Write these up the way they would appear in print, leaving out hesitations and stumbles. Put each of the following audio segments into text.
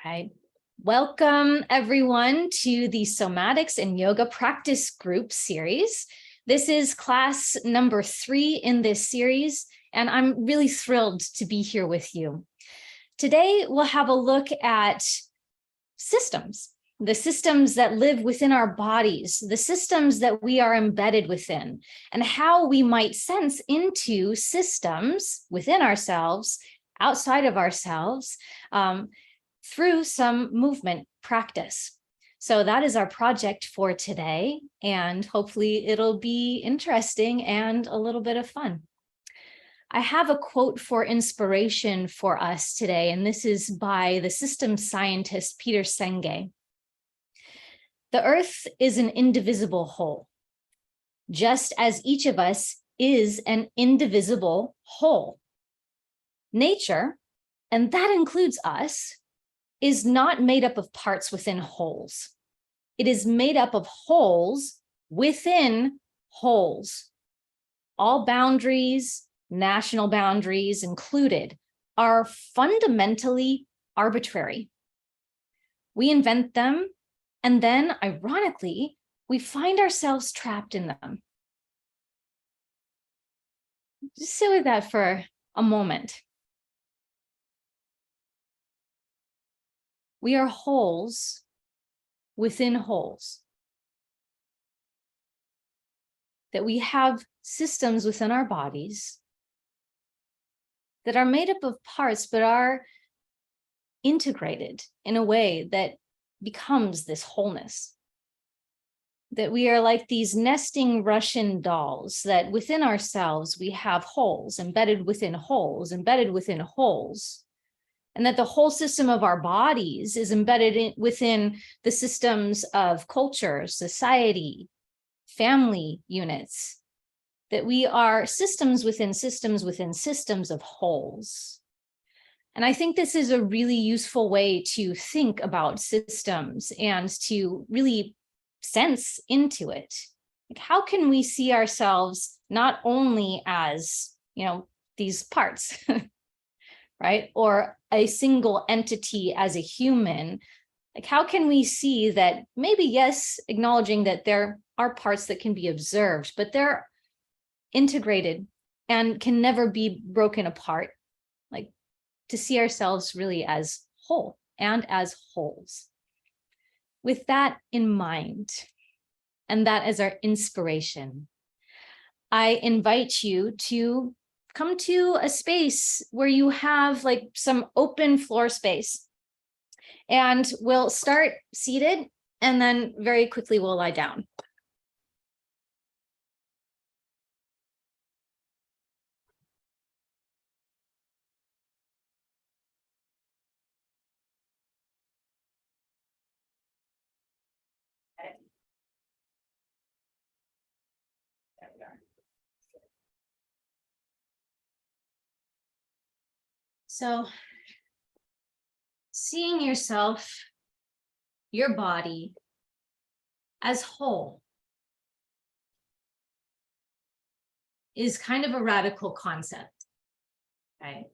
Right. Welcome everyone to the Somatics and Yoga Practice Group series. This is class number 3 in this series, and I'm really thrilled to be here with you. Today, we'll have a look at systems, the systems that live within our bodies, the systems that we are embedded within, and how we might sense into systems within ourselves, outside of ourselves, through some movement practice. So that is our project for today, and hopefully it'll be interesting and a little bit of fun. I have a quote for inspiration for us today, and this is by the systems scientist Peter Senge. The earth is an indivisible whole, just as each of us is an indivisible whole. Nature, and that includes us, is not made up of parts within wholes. It is made up of wholes within wholes. All boundaries, national boundaries included, are fundamentally arbitrary. We invent them, and then, ironically, we find ourselves trapped in them. Just sit with that for a moment. We are wholes within wholes. That we have systems within our bodies that are made up of parts, but are integrated in a way that becomes this wholeness. That we are like these nesting Russian dolls, that within ourselves we have holes, embedded within holes, embedded within holes. And that the whole system of our bodies is embedded within the systems of culture, society, family units, that we are systems within systems within systems of wholes. And I think this is a really useful way to think about systems and to really sense into it. Like, how can we see ourselves not only as, these parts, right? Or a single entity as a human? Like, how can we see that maybe, yes, acknowledging that there are parts that can be observed, but they're integrated and can never be broken apart, like to see ourselves really as whole and as wholes. With that in mind, and that as our inspiration, I invite you to come to a space where you have like some open floor space. And we'll start seated, and then very quickly we'll lie down. There we are. So, seeing yourself, your body, as whole is kind of a radical concept, right?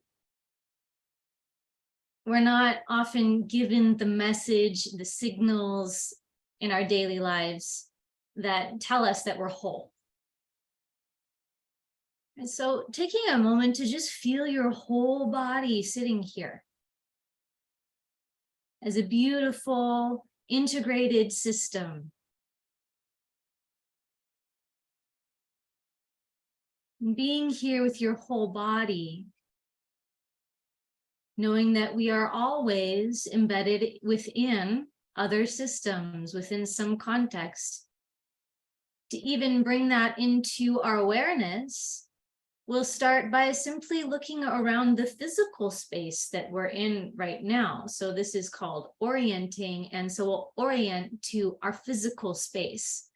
We're not often given the message, the signals in our daily lives that tell us that we're whole. And so taking a moment to just feel your whole body sitting here as a beautiful, integrated system. Being here with your whole body, knowing that we are always embedded within other systems, within some context. To even bring that into our awareness, we'll start by simply looking around the physical space that we're in right now. So this is called orienting, and so we'll orient to our physical space.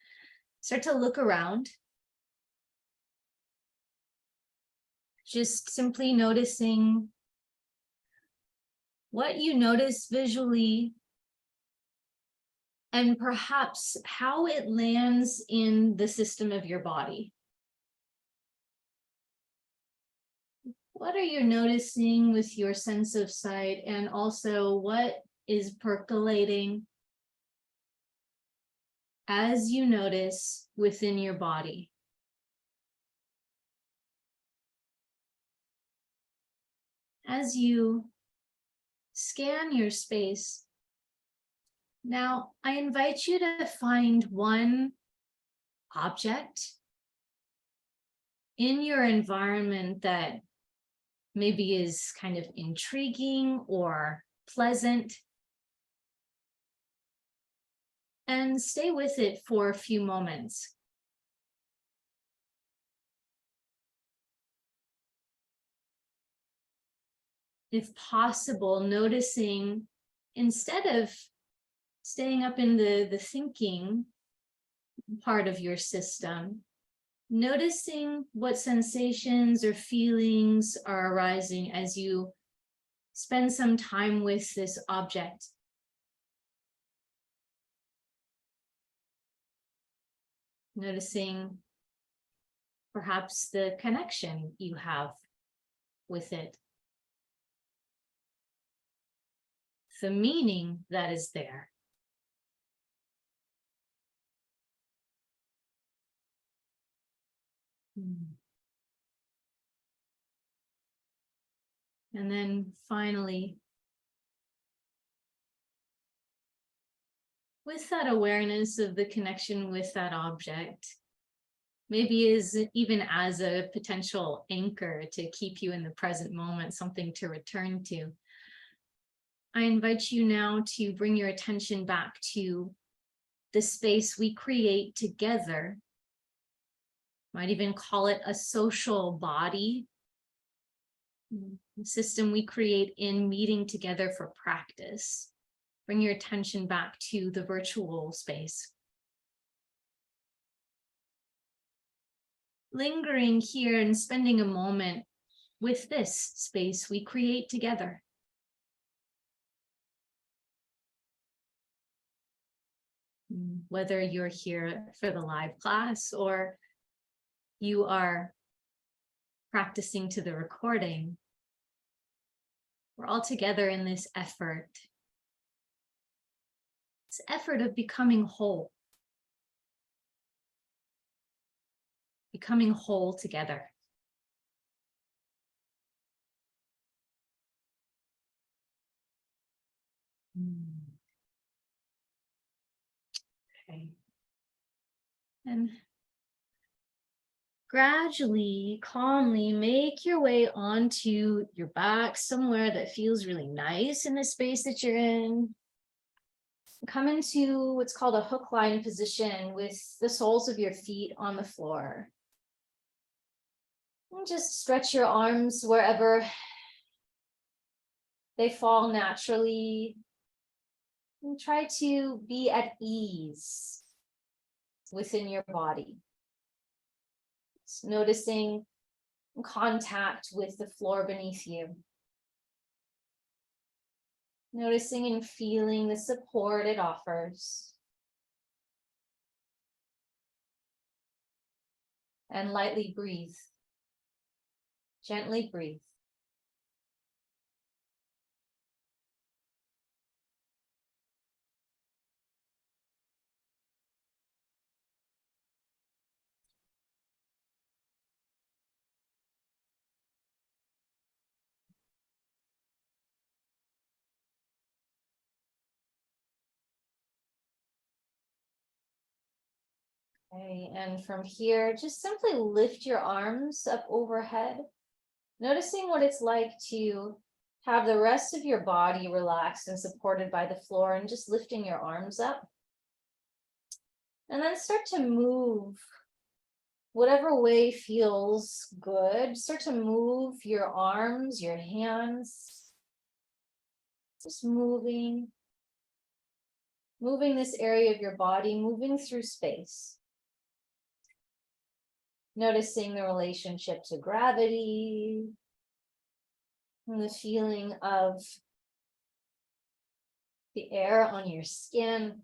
Start to look around. Just simply noticing what you notice visually, and perhaps how it lands in the system of your body. What are you noticing with your sense of sight, and also what is percolating as you notice within your body. As you scan your space, now I invite you to find one object in your environment that maybe is kind of intriguing or pleasant, and stay with it for a few moments. If possible, noticing, instead of staying up in the thinking part of your system, noticing what sensations or feelings are arising as you spend some time with this object. Noticing perhaps the connection you have with it, the meaning that is there. And then finally, with that awareness of the connection with that object, maybe is even as a potential anchor to keep you in the present moment, something to return to, I invite you now to bring your attention back to the space we create together. Might even call it a social body, the system we create in meeting together for practice. Bring your attention back to the virtual space. Lingering here and spending a moment with this space we create together. Whether you're here for the live class or you are practicing to the recording, we're all together in this effort of becoming whole together. Okay. And gradually, calmly make your way onto your back, somewhere that feels really nice in the space that you're in. Come into what's called a hook line position with the soles of your feet on the floor. And just stretch your arms wherever they fall naturally. And try to be at ease within your body. Just noticing contact with the floor beneath you. Noticing and feeling the support it offers. And lightly breathe. Gently breathe. Okay, and from here, just simply lift your arms up overhead, noticing what it's like to have the rest of your body relaxed and supported by the floor, and just lifting your arms up. And then start to move whatever way feels good. Start to move your arms, your hands, just moving this area of your body, moving through space. Noticing the relationship to gravity and the feeling of the air on your skin.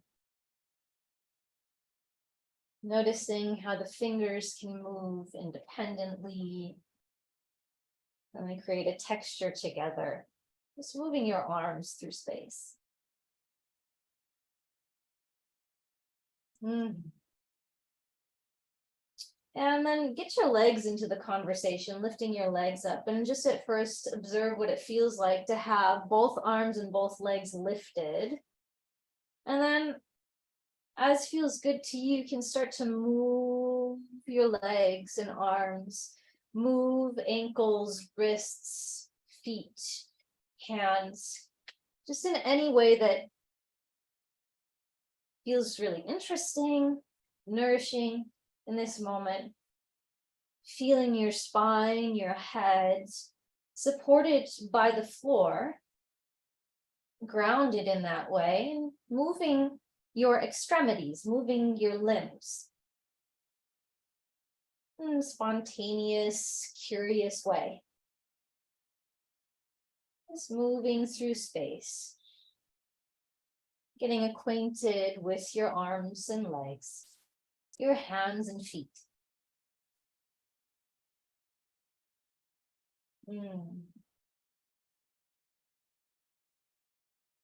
Noticing how the fingers can move independently and they create a texture together. Just moving your arms through space. Mm. And then get your legs into the conversation, lifting your legs up. And just at first, observe what it feels like to have both arms and both legs lifted. And then, as feels good to you, you can start to move your legs and arms, move ankles, wrists, feet, hands, just in any way that feels really interesting, nourishing in this moment. Feeling your spine, your head supported by the floor, grounded in that way, and moving your extremities, moving your limbs in a spontaneous, curious way. Just moving through space, getting acquainted with your arms and legs, your hands and feet.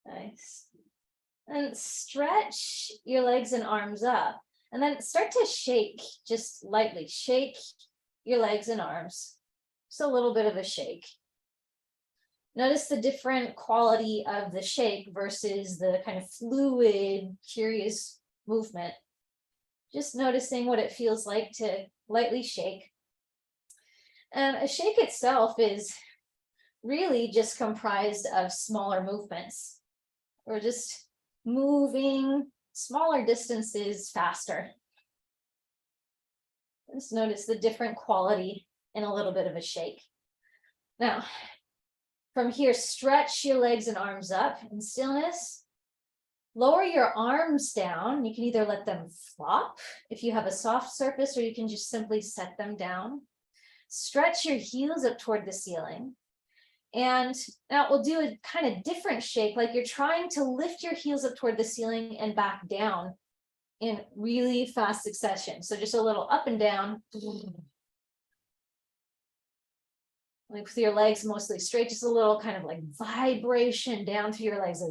Nice. And stretch your legs and arms up, and then start to shake, just lightly shake your legs and arms. Just a little bit of a shake. Notice the different quality of the shake versus the kind of fluid, curious movement. Just noticing what it feels like to lightly shake. And a shake itself is really just comprised of smaller movements. We're just moving smaller distances faster. Just notice the different quality in a little bit of a shake. Now, from here, stretch your legs and arms up in stillness. Lower your arms down. You can either let them flop if you have a soft surface, or you can just simply set them down. Stretch your heels up toward the ceiling. And now we'll do a kind of different shake, like you're trying to lift your heels up toward the ceiling and back down in really fast succession. So just a little up and down. Like with your legs mostly straight, just a little kind of like vibration down through your legs.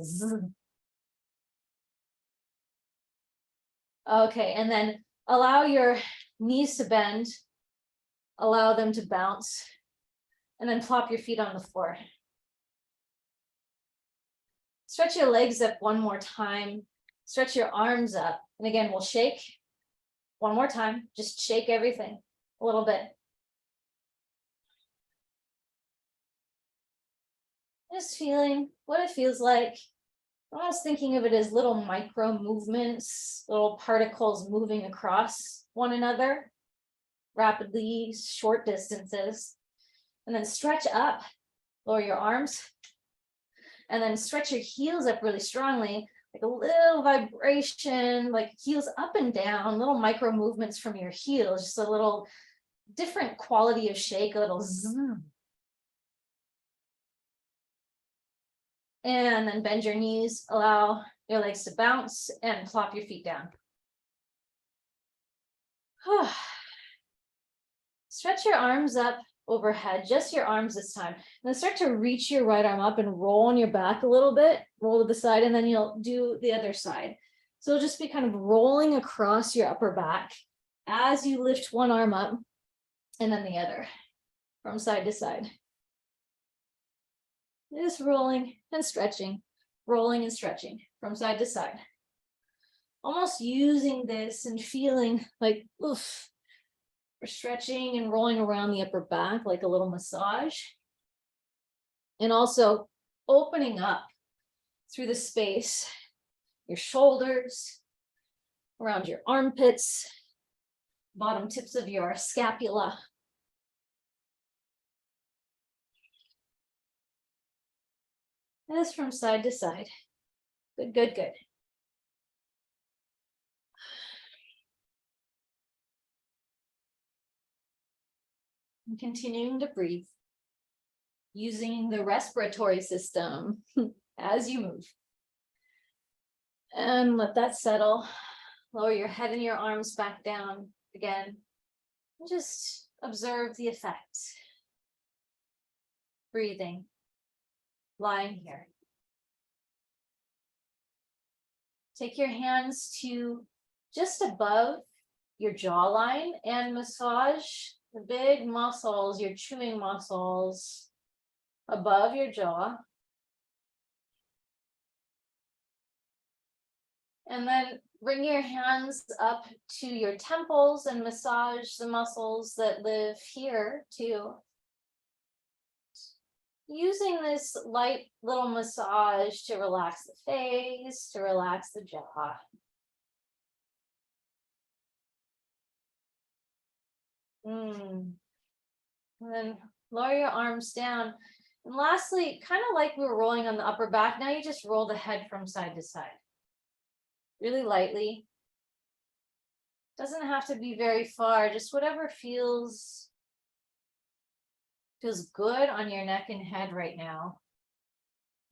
Okay, and then allow your knees to bend, allow them to bounce, and then plop your feet on the floor. Stretch your legs up one more time, stretch your arms up, and again, we'll shake one more time, just shake everything a little bit. Just feeling what it feels like. Almost thinking of it as little micro movements, little particles moving across one another, rapidly, short distances. And then stretch up, lower your arms, and then stretch your heels up really strongly, like a little vibration, like heels up and down, little micro movements from your heels, just a little different quality of shake, a little zoom. And then bend your knees, allow your legs to bounce, and plop your feet down. Stretch your arms up overhead, just your arms this time. And then start to reach your right arm up and roll on your back a little bit, roll to the side, and then you'll do the other side. So it'll just be kind of rolling across your upper back as you lift one arm up and then the other from side to side. Just rolling and stretching from side to side. Almost using this and feeling like, oof, we're stretching and rolling around the upper back like a little massage. And also opening up through the space, your shoulders, around your armpits, bottom tips of your scapula. Just from side to side. Good, good, good. And continuing to breathe, using the respiratory system as you move. And let that settle. Lower your head and your arms back down again. And just observe the effect. Breathing, lying here. Take your hands to just above your jawline and massage the big muscles, your chewing muscles above your jaw. And then bring your hands up to your temples and massage the muscles that live here too. Using this light little massage to relax the face, to relax the jaw. And then lower your arms down. And lastly, kind of like we were rolling on the upper back, now you just roll the head from side to side. Really lightly. Doesn't have to be very far, just whatever feels good on your neck and head right now.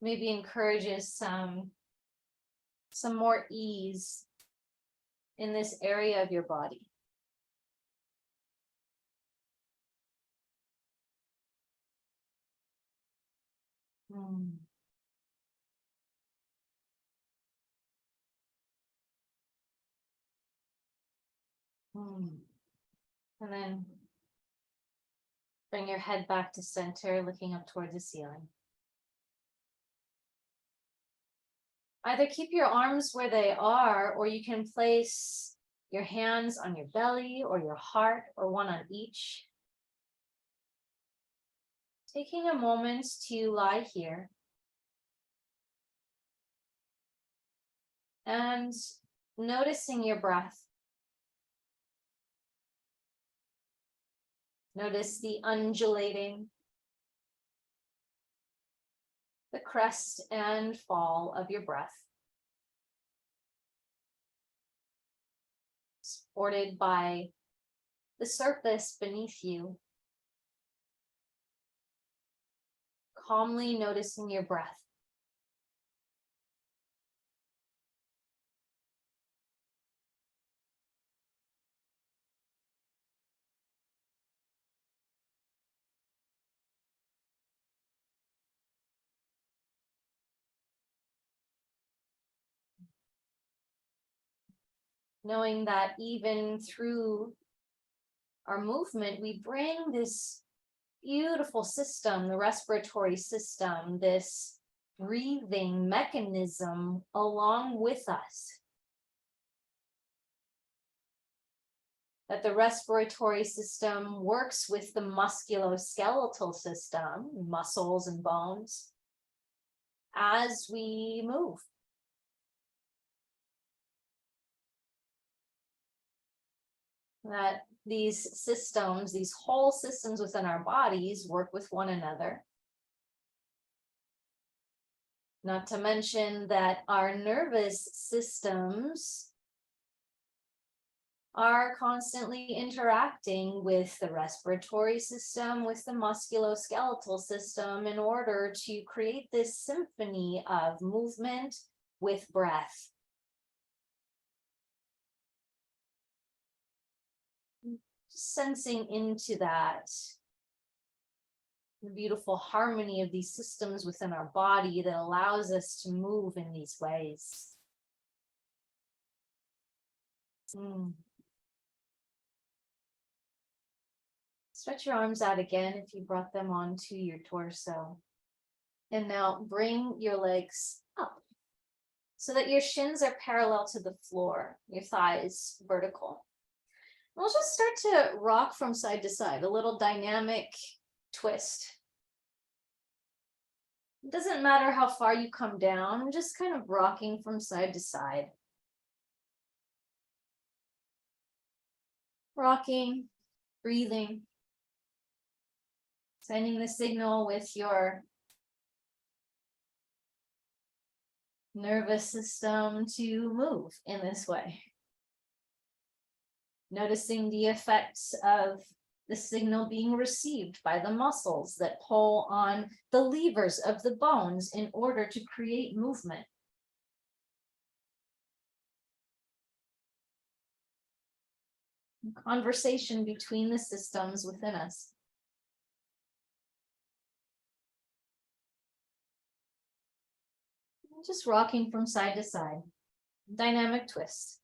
Maybe encourages some more ease in this area of your body. And then bring your head back to center, looking up towards the ceiling. Either keep your arms where they are, or you can place your hands on your belly or your heart, or one on each. Taking a moment to lie here. And noticing your breath. Notice the undulating, the crest and fall of your breath. Supported by the surface beneath you. Calmly noticing your breath. Knowing that even through our movement, we bring this beautiful system, the respiratory system, this breathing mechanism along with us. That the respiratory system works with the musculoskeletal system, muscles and bones, as we move. That these systems, these whole systems within our bodies work with one another. Not to mention that our nervous systems are constantly interacting with the respiratory system, with the musculoskeletal system, in order to create this symphony of movement with breath. Sensing into that, the beautiful harmony of these systems within our body that allows us to move in these ways. Stretch your arms out again if you brought them onto your torso. And now bring your legs up so that your shins are parallel to the floor, your thighs vertical. We'll just start to rock from side to side, a little dynamic twist. It doesn't matter how far you come down, just kind of rocking from side to side. Rocking, breathing, sending the signal with your nervous system to move in this way. Noticing the effects of the signal being received by the muscles that pull on the levers of the bones in order to create movement. Conversation between the systems within us. Just rocking from side to side. Dynamic twist.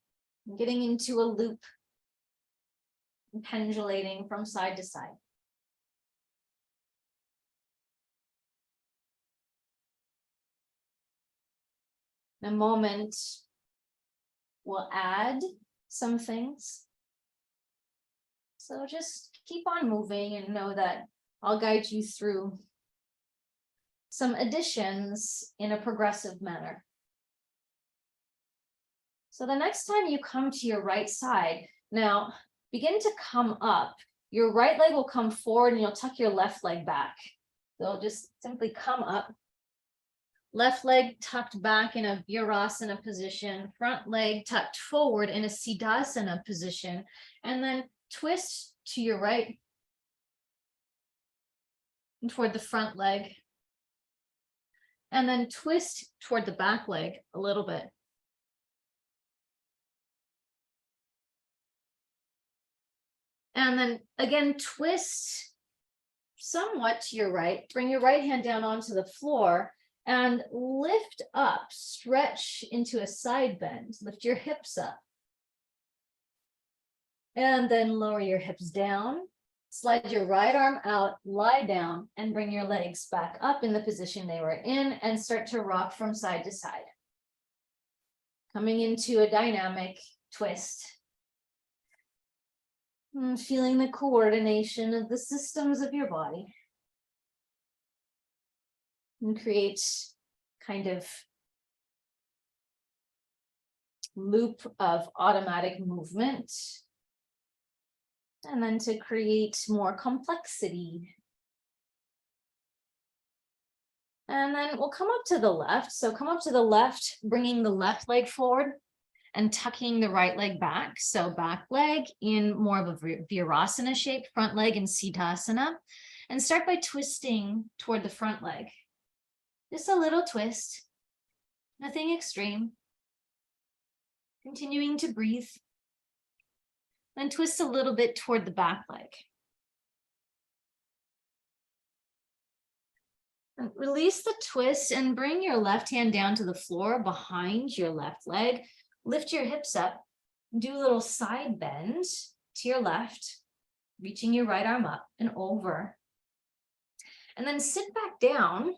getting into a loop, and pendulating from side to side. In a moment, we'll add some things. So just keep on moving and know that I'll guide you through some additions in a progressive manner. So the next time you come to your right side, now begin to come up. Your right leg will come forward and you'll tuck your left leg back. So just simply come up. Left leg tucked back in a Virasana position, front leg tucked forward in a Siddhasana position, and then twist to your right and toward the front leg, and then twist toward the back leg a little bit. And then again, twist somewhat to your right, bring your right hand down onto the floor and lift up, stretch into a side bend, lift your hips up. And then lower your hips down, slide your right arm out, lie down, and bring your legs back up in the position they were in and start to rock from side to side. Coming into a dynamic twist. And feeling the coordination of the systems of your body. And create kind of loop of automatic movement. And then to create more complexity. And then we'll come up to the left. So come up to the left, bringing the left leg forward and tucking the right leg back. So back leg in more of a Virasana shape, front leg in Siddhasana. And start by twisting toward the front leg. Just a little twist, nothing extreme. Continuing to breathe. Then twist a little bit toward the back leg. And release the twist and bring your left hand down to the floor behind your left leg. Lift your hips up. Do a little side bend to your left, reaching your right arm up and over. And then sit back down,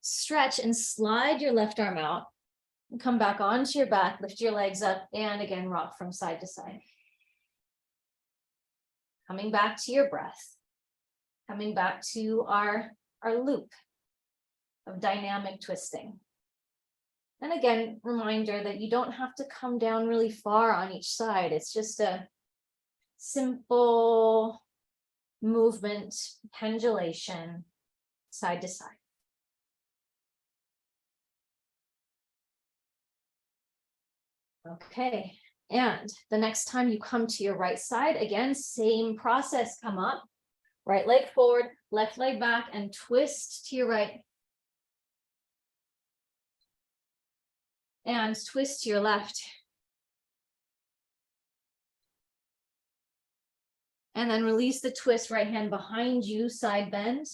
stretch and slide your left arm out. And come back onto your back, lift your legs up, and again, rock from side to side. Coming back to your breath, coming back to our loop of dynamic twisting. And again, reminder that you don't have to come down really far on each side. It's just a simple movement, pendulation, side to side. Okay. And the next time you come to your right side, again, same process, come up, right leg forward, left leg back, and twist to your right. And twist to your left. And then release the twist, right hand behind you, side bend,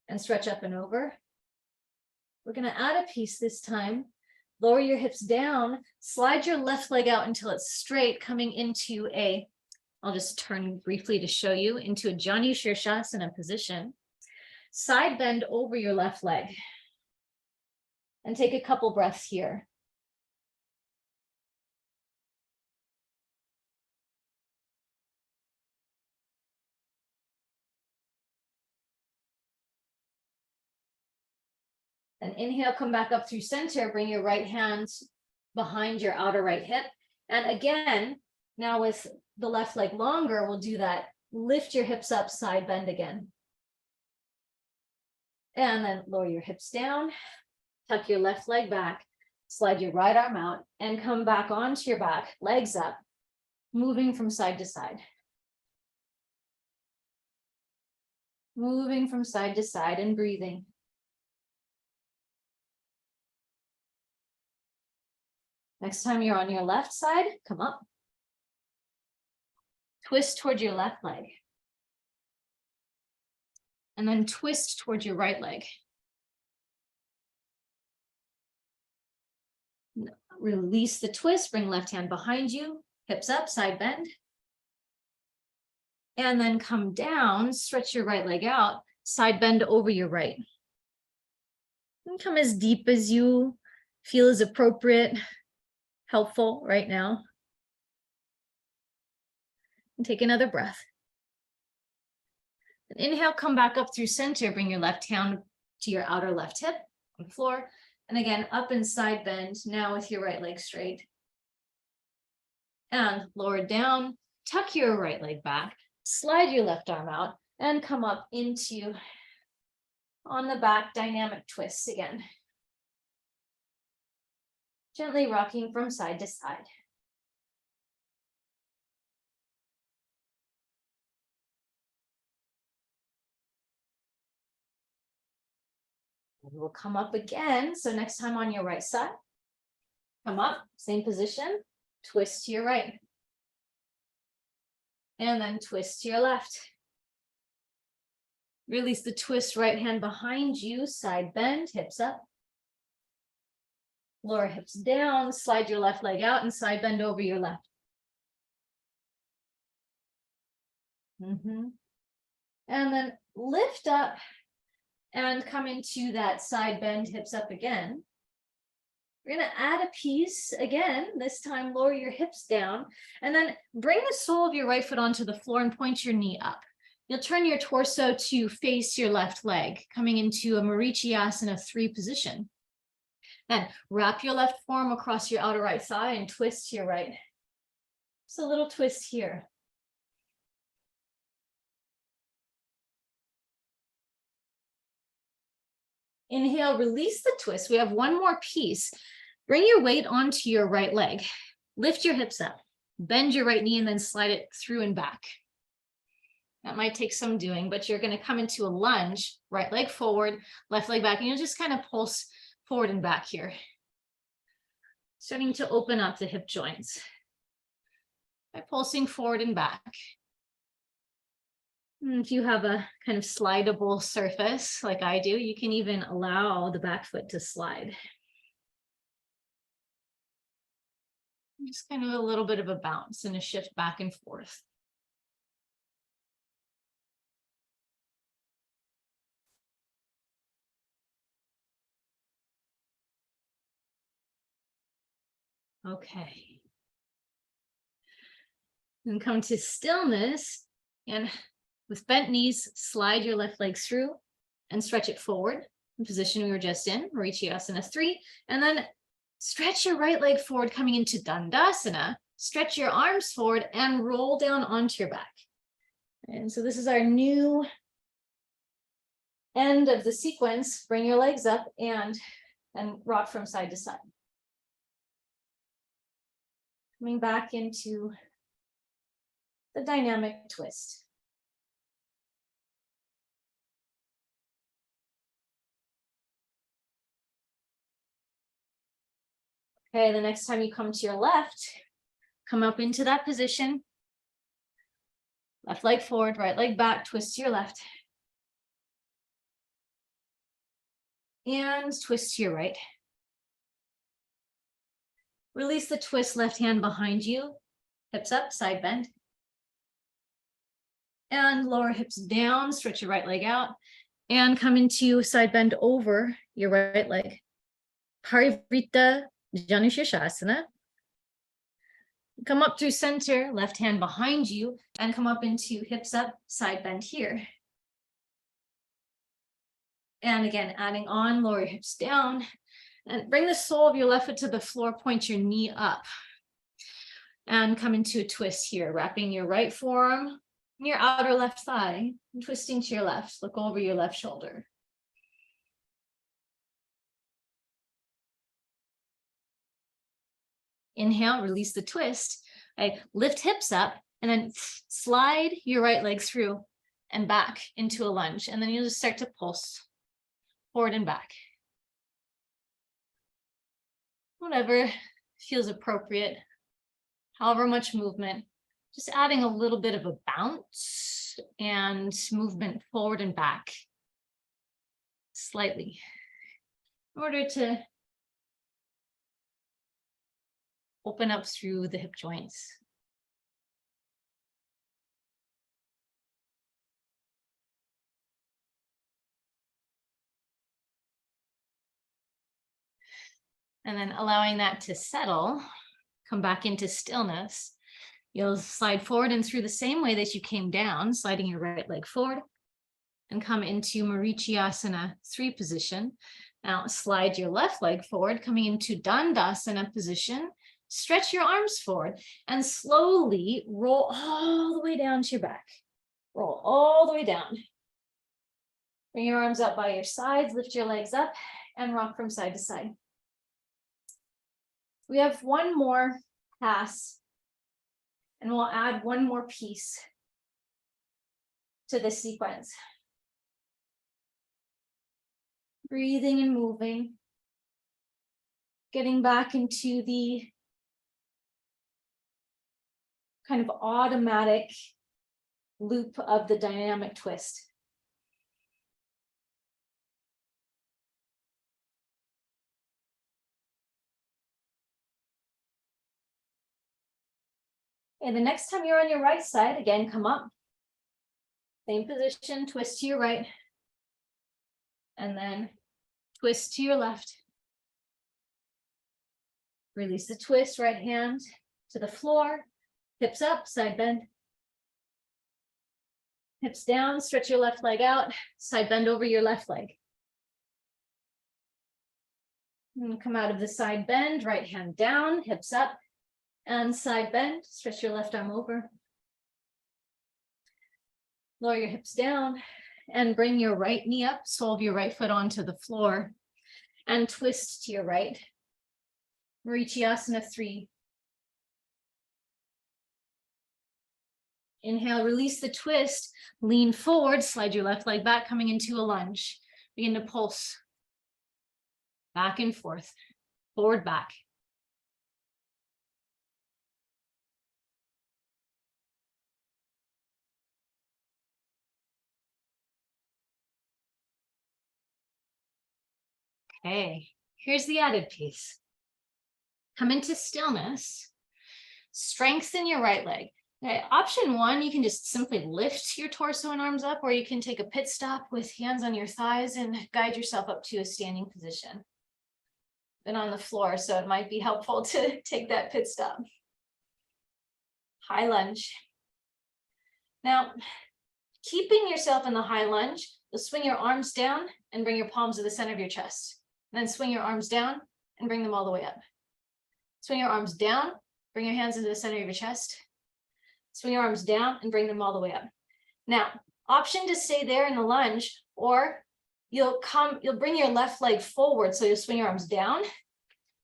and stretch up and over. We're going to add a piece this time. Lower your hips down, slide your left leg out until it's straight, coming into I'll just turn briefly to show you, into a Janu Shirshasana position. Side bend over your left leg. And take a couple breaths here. And inhale, come back up through center, bring your right hand behind your outer right hip. And again, now with the left leg longer, we'll do that. Lift your hips up, side bend again. And then lower your hips down, tuck your left leg back, slide your right arm out, and come back onto your back, legs up, moving from side to side. Moving from side to side and breathing. Next time you're on your left side, come up. Twist towards your left leg. And then twist towards your right leg. Release the twist, bring left hand behind you, hips up, side bend. And then come down, stretch your right leg out, side bend over your right. And come as deep as you feel is appropriate, helpful right now. And take another breath. And inhale, come back up through center, bring your left hand to your outer left hip on the floor. And again, up and side bend, now with your right leg straight. And lower down, tuck your right leg back, slide your left arm out, and come up into on the back dynamic twists again. Gently rocking from side to side. We'll come up again. So next time on your right side, come up, same position, twist to your right. And then twist to your left. Release the twist, right hand behind you, side bend, hips up. Lower hips down, slide your left leg out and side bend over your left. And then lift up and come into that side bend, hips up again. We're going to add a piece again, this time lower your hips down, and then bring the sole of your right foot onto the floor and point your knee up. You'll turn your torso to face your left leg, coming into a Marichyasana 3 position. Then wrap your left forearm across your outer right thigh and twist to your right. Just a little twist here. Inhale, release the twist. We have one more piece. Bring your weight onto your right leg. Lift your hips up. Bend your right knee and then slide it through and back. That might take some doing, but you're going to come into a lunge, right leg forward, left leg back, and you'll just kind of pulse forward and back here. Starting to open up the hip joints by pulsing forward and back. And if you have a kind of slidable surface like I do, you can even allow the back foot to slide. Just kind of a little bit of a bounce and a shift back and forth. Okay. Then come to stillness, and with bent knees, slide your left leg through and stretch it forward. The position we were just in, Marichyasana 3, and then stretch your right leg forward, coming into Dandasana. Stretch your arms forward and roll down onto your back. And so this is our new end of the sequence. Bring your legs up and rock from side to side. Coming back into the dynamic twist. Okay, the next time you come to your left, come up into that position. Left leg forward, right leg back, twist to your left. And twist to your right. Release the twist, left hand behind you, hips up, side bend. And lower hips down, stretch your right leg out, and come into side bend over your right leg. Parivrita Janushirshasana. Come up through center, left hand behind you, and come up into hips up, side bend here. And again, adding on, lower your hips down, and bring the sole of your left foot to the floor, point your knee up. And come into a twist here, wrapping your right forearm, your outer left thigh, and twisting to your left. Look over your left shoulder. Inhale, release the twist. Okay, lift hips up and then slide your right leg through and back into a lunge. And then you'll just start to pulse forward and back. Whatever feels appropriate, however much movement, just adding a little bit of a bounce and movement forward and back slightly in order to open up through the hip joints. And then allowing that to settle, come back into stillness. You'll slide forward and through the same way that you came down, sliding your right leg forward and come into Marichyasana 3 position. Now slide your left leg forward, coming into Dandasana position. Stretch your arms forward and slowly roll all the way down to your back. Roll all the way down. Bring your arms up by your sides, lift your legs up and rock from side to side. We have one more pass and we'll add one more piece to this sequence. Breathing and moving, getting back into the kind of automatic loop of the dynamic twist. And the next time you're on your right side, again, come up. Same position, twist to your right. And then twist to your left. Release the twist, right hand to the floor. Hips up, side bend. Hips down, stretch your left leg out, side bend over your left leg. And come out of the side bend, right hand down, hips up, and side bend. Stretch your left arm over. Lower your hips down and bring your right knee up, sole of your right foot onto the floor and twist to your right. Marichyasana 3. Inhale, release the twist, lean forward, slide your left leg back, coming into a lunge. Begin to pulse back and forth, forward, back. Okay, here's the added piece. Come into stillness, strengthen your right leg. Okay, option 1, you can just simply lift your torso and arms up, or you can take a pit stop with hands on your thighs and guide yourself up to a standing position. Been on the floor, so it might be helpful to take that pit stop. High lunge. Now, keeping yourself in the high lunge, you'll swing your arms down and bring your palms to the center of your chest. And then swing your arms down and bring them all the way up. Swing your arms down, bring your hands into the center of your chest. Swing your arms down and bring them all the way up. Now, option to stay there in the lunge, or you'll bring your left leg forward. So you'll swing your arms down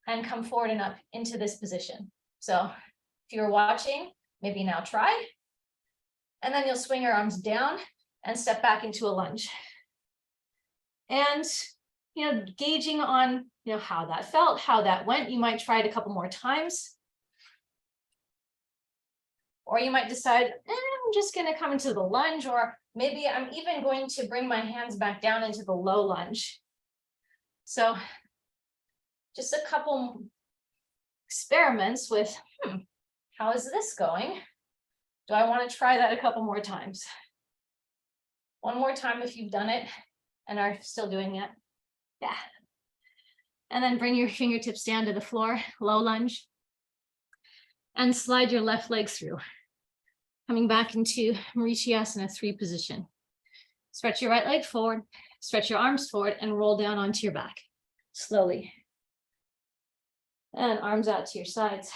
and come forward and up into this position. So if you're watching, maybe now try. And then you'll swing your arms down and step back into a lunge. And, gauging on, how that felt, how that went, you might try it a couple more times. Or you might decide, I'm just going to come into the lunge, or maybe I'm even going to bring my hands back down into the low lunge. So just a couple experiments with, how is this going? Do I want to try that a couple more times? One more time if you've done it and are still doing it. Yeah. And then bring your fingertips down to the floor, low lunge. And slide your left leg through. Coming back into Marichyasana 3 position. Stretch your right leg forward, stretch your arms forward, and roll down onto your back. Slowly. And arms out to your sides.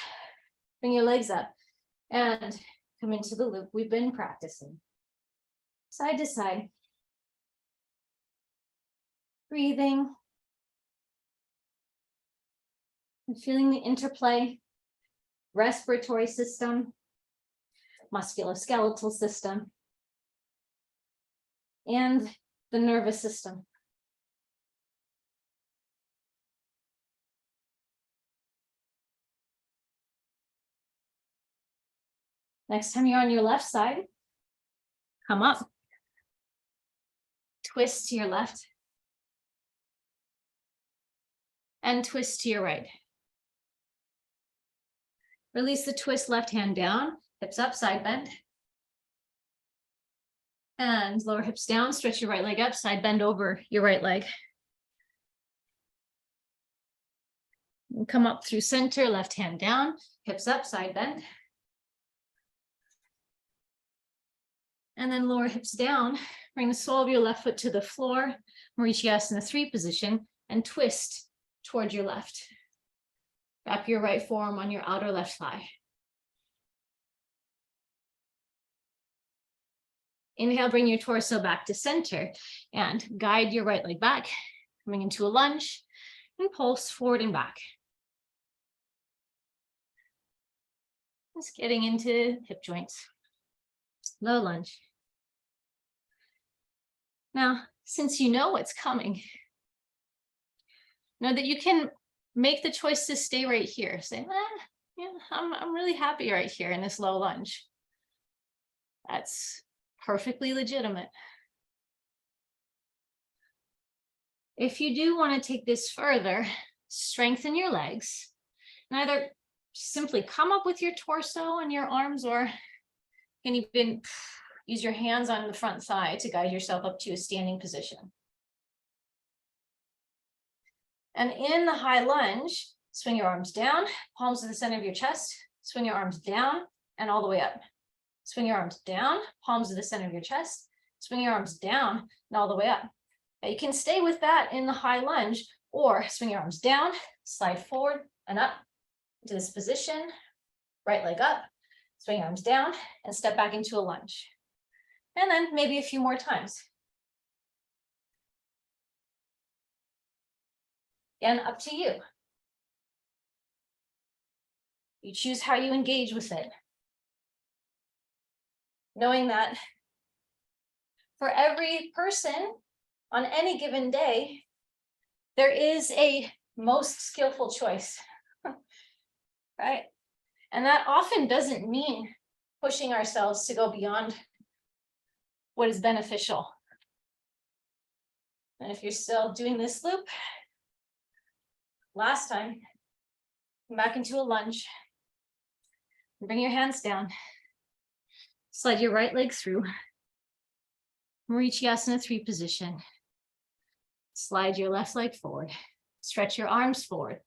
Bring your legs up and come into the loop we've been practicing. Side to side. Breathing. And feeling the interplay. Respiratory system, musculoskeletal system, and the nervous system. Next time you're on your left side, come up, twist to your left, and twist to your right. Release the twist, left hand down, hips up, side bend. And lower hips down, stretch your right leg up, side bend over your right leg. And come up through center, left hand down, hips up, side bend. And then lower hips down, bring the sole of your left foot to the floor, Marichyasana 3 position, and twist toward your left. Wrap your right forearm on your outer left thigh. Inhale, bring your torso back to center and guide your right leg back, coming into a lunge and pulse forward and back. Just getting into hip joints. Low lunge. Now, since you know what's coming, know that you can make the choice to stay right here. Say, yeah, I'm really happy right here in this low lunge. That's perfectly legitimate. If you do want to take this further, strengthen your legs, and either simply come up with your torso and your arms, or you can even use your hands on the front thigh to guide yourself up to a standing position. And in the high lunge, swing your arms down, palms to the center of your chest, swing your arms down and all the way up. Swing your arms down, palms to the center of your chest, swing your arms down and all the way up. Now you can stay with that in the high lunge, or swing your arms down, slide forward and up into this position, right leg up, swing your arms down and step back into a lunge. And then maybe a few more times. Again, up to you. You choose how you engage with it. Knowing that for every person on any given day, there is a most skillful choice, right? And that often doesn't mean pushing ourselves to go beyond what is beneficial. And if you're still doing this loop, last time, come back into a lunge. Bring your hands down. Slide your right leg through. Marichyasana 3 position. Slide your left leg forward. Stretch your arms forward.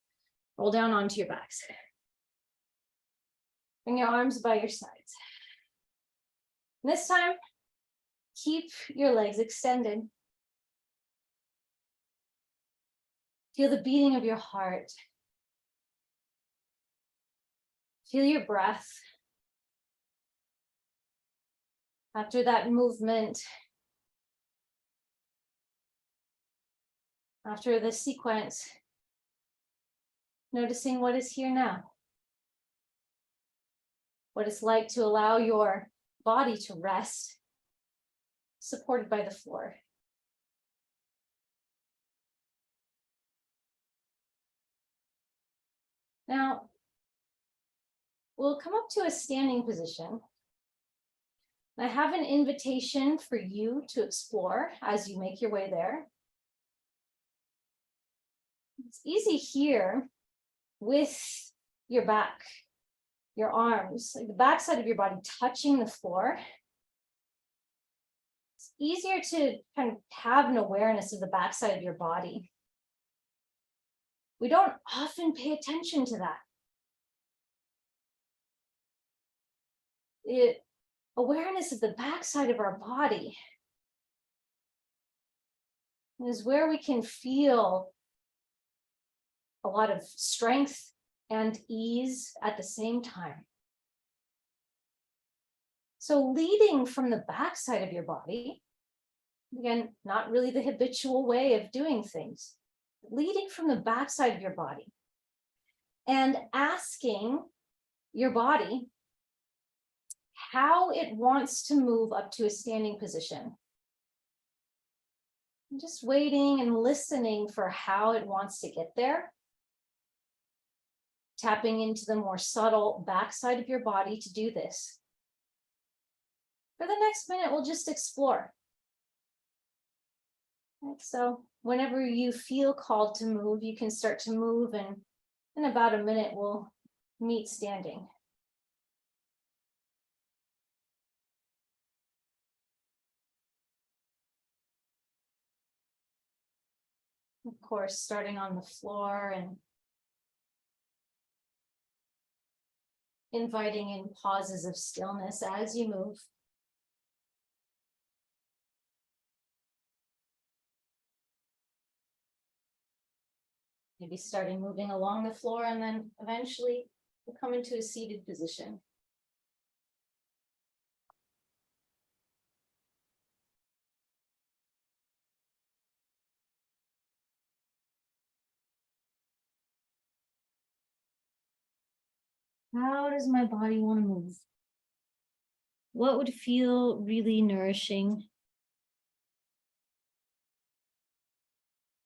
Roll down onto your backs. Bring your arms by your sides. This time, keep your legs extended. Feel the beating of your heart. Feel your breath. After that movement, after the sequence, noticing what is here now. What it's like to allow your body to rest, supported by the floor. Now, we'll come up to a standing position. I have an invitation for you to explore as you make your way there. It's easy here with your back, your arms, like the backside of your body touching the floor. It's easier to kind of have an awareness of the backside of your body. We don't often pay attention to that. Awareness of the backside of our body is where we can feel a lot of strength and ease at the same time. So leading from the backside of your body, again, not really the habitual way of doing things, leading from the backside of your body and asking your body how it wants to move up to a standing position. I'm just waiting and listening for how it wants to get there. Tapping into the more subtle backside of your body to do this. For the next minute, we'll just explore. Right, so whenever you feel called to move, you can start to move, and in about a minute, we'll meet standing. Of course, starting on the floor and inviting in pauses of stillness as you move. Maybe starting moving along the floor and then eventually we'll come into a seated position. How does my body want to move? What would feel really nourishing?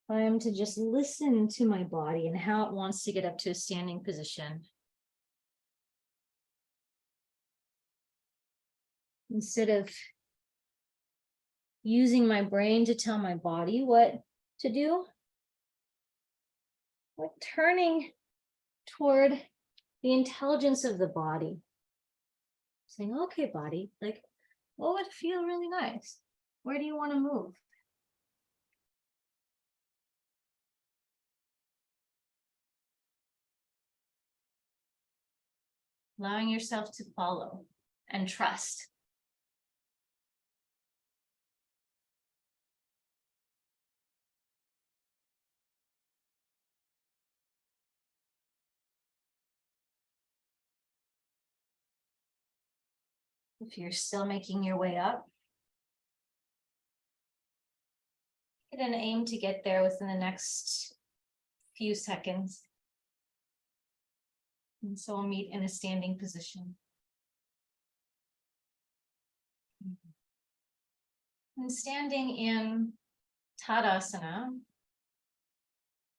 I am to just listen to my body and how it wants to get up to a standing position. Instead of using my brain to tell my body what to do, we're turning toward the intelligence of the body. Saying, okay, body, like, what would feel really nice? Where do you want to move? Allowing yourself to follow and trust. If you're still making your way up, get an aim to get there within the next few seconds. And so we'll meet in a standing position. And standing in Tadasana,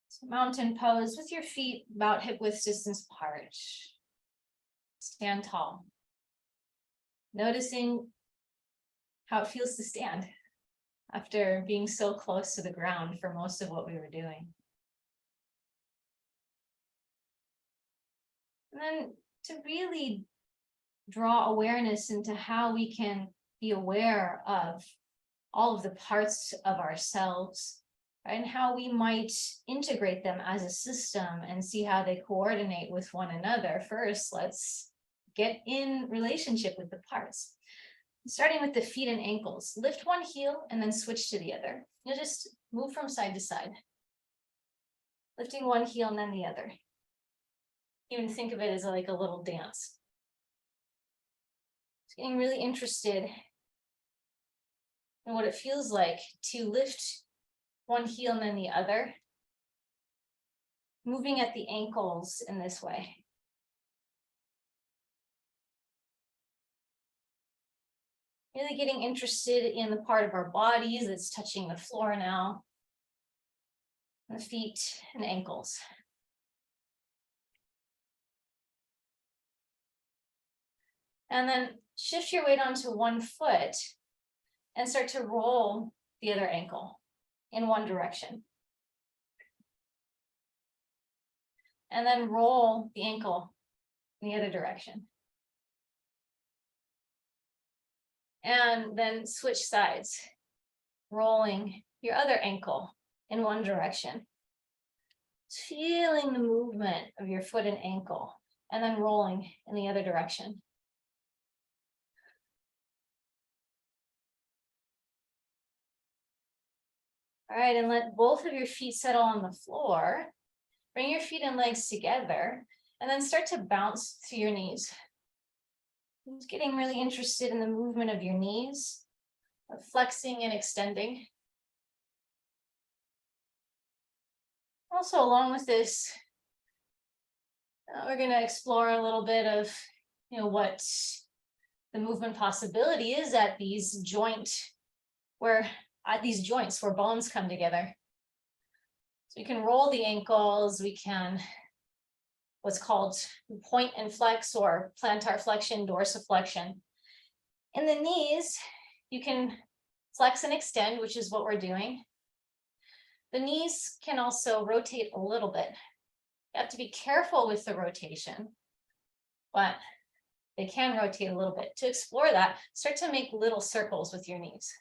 so mountain pose with your feet about hip width distance apart. Stand tall. Noticing how it feels to stand after being so close to the ground for most of what we were doing. And then to really draw awareness into how we can be aware of all of the parts of ourselves, right? And how we might integrate them as a system and see how they coordinate with one another. First, let's get in relationship with the parts. Starting with the feet and ankles, lift one heel and then switch to the other. You'll just move from side to side. Lifting one heel and then the other. Even think of it as like a little dance. Just getting really interested in what it feels like to lift one heel and then the other. Moving at the ankles in this way. Really getting interested in the part of our bodies that's touching the floor now. The feet and ankles. And then shift your weight onto one foot and start to roll the other ankle in one direction. And then roll the ankle in the other direction. And then switch sides, rolling your other ankle in one direction. Feeling the movement of your foot and ankle, and then rolling in the other direction. All right, and let both of your feet settle on the floor. Bring your feet and legs together, and then start to bounce through your knees. Just getting really interested in the movement of your knees, of flexing and extending. Also, along with this, we're going to explore a little bit of, what the movement possibility is at these joints where bones come together. So we can roll the ankles, we can what's called point and flex or plantar flexion, dorsiflexion. In the knees, you can flex and extend, which is what we're doing. The knees can also rotate a little bit. You have to be careful with the rotation, but they can rotate a little bit. To explore that, start to make little circles with your knees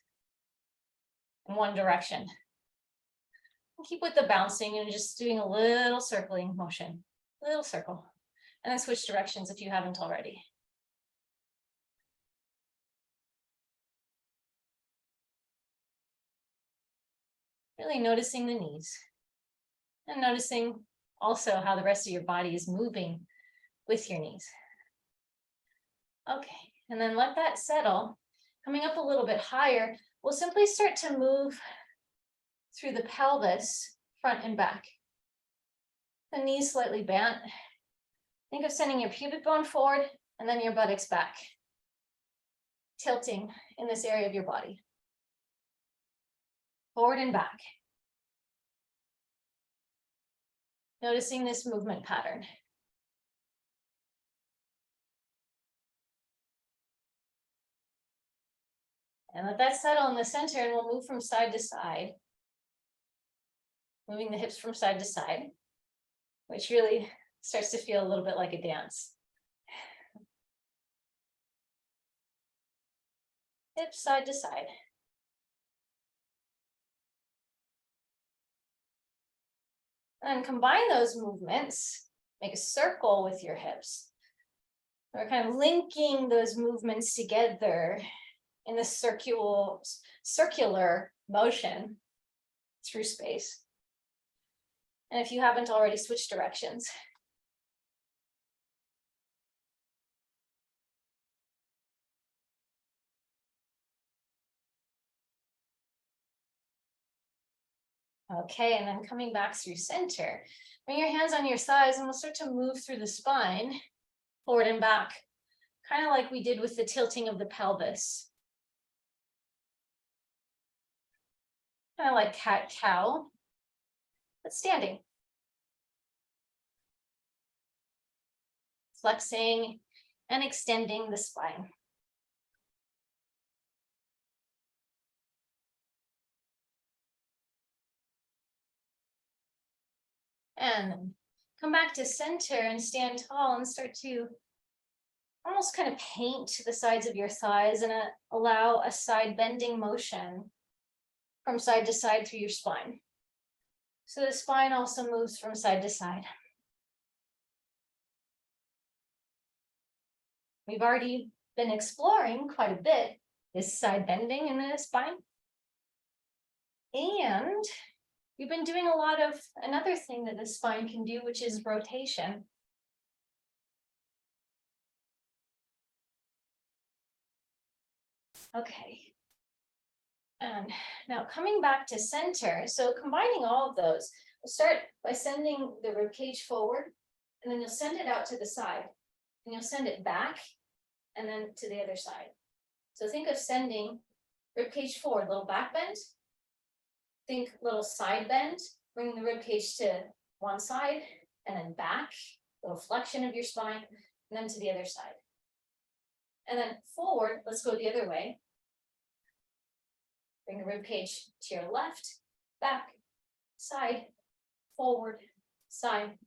in one direction. Keep with the bouncing and just doing a little circling motion, little circle. And then switch directions if you haven't already. Really noticing the knees. And noticing also how the rest of your body is moving with your knees. Okay, and then let that settle. Coming up a little bit higher, we'll simply start to move through the pelvis, front and back. The knees slightly bent. Think of sending your pubic bone forward and then your buttocks back. Tilting in this area of your body. Forward and back. Noticing this movement pattern. And let that settle in the center, and we'll move from side to side. Moving the hips from side to side, which really starts to feel a little bit like a dance. Hips side to side. And combine those movements, make a circle with your hips. We're kind of linking those movements together in this circular motion through space. And if you haven't already, switched directions. Okay, and then coming back through center, bring your hands on your thighs and we'll start to move through the spine, forward and back, kind of like we did with the tilting of the pelvis. Kind of like cat-cow, but standing. Flexing and extending the spine. And come back to center and stand tall and start to almost kind of paint the sides of your thighs and allow a side bending motion from side to side through your spine. So the spine also moves from side to side. We've already been exploring quite a bit this side bending in the spine. And we've been doing a lot of another thing that the spine can do, which is rotation. Okay. And now coming back to center, so combining all of those, we'll start by sending the rib cage forward, and then you'll send it out to the side, and you'll send it back, and then to the other side. So think of sending rib cage forward, little back bend. Think little side bend, bringing the rib cage to one side, and then back, little flexion of your spine, and then to the other side. And then forward, let's go the other way. Bring the rib cage to your left, back, side, forward, side,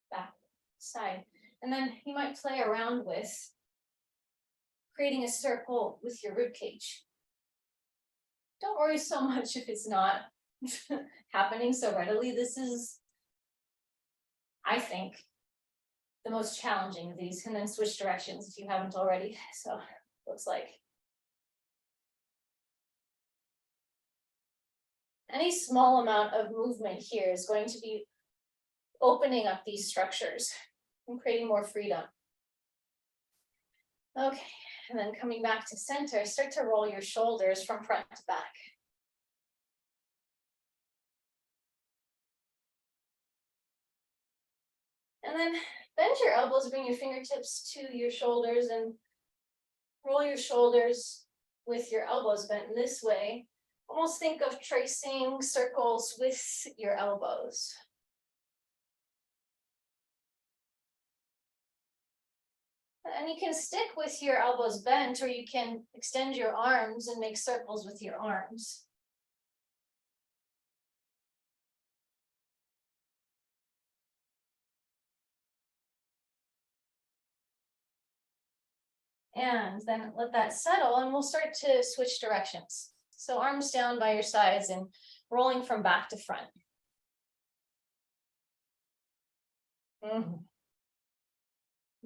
back, side. And then you might play around with creating a circle with your rib cage. Don't worry so much if it's not happening so readily. This is, I think, the most challenging of these. And then switch directions if you haven't already. So looks like any small amount of movement here is going to be opening up these structures and creating more freedom. Okay, and then coming back to center, start to roll your shoulders from front to back. And then bend your elbows, bring your fingertips to your shoulders and roll your shoulders with your elbows bent this way. Almost think of tracing circles with your elbows. And you can stick with your elbows bent, or you can extend your arms and make circles with your arms. And then let that settle, and we'll start to switch directions. So arms down by your sides and rolling from back to front.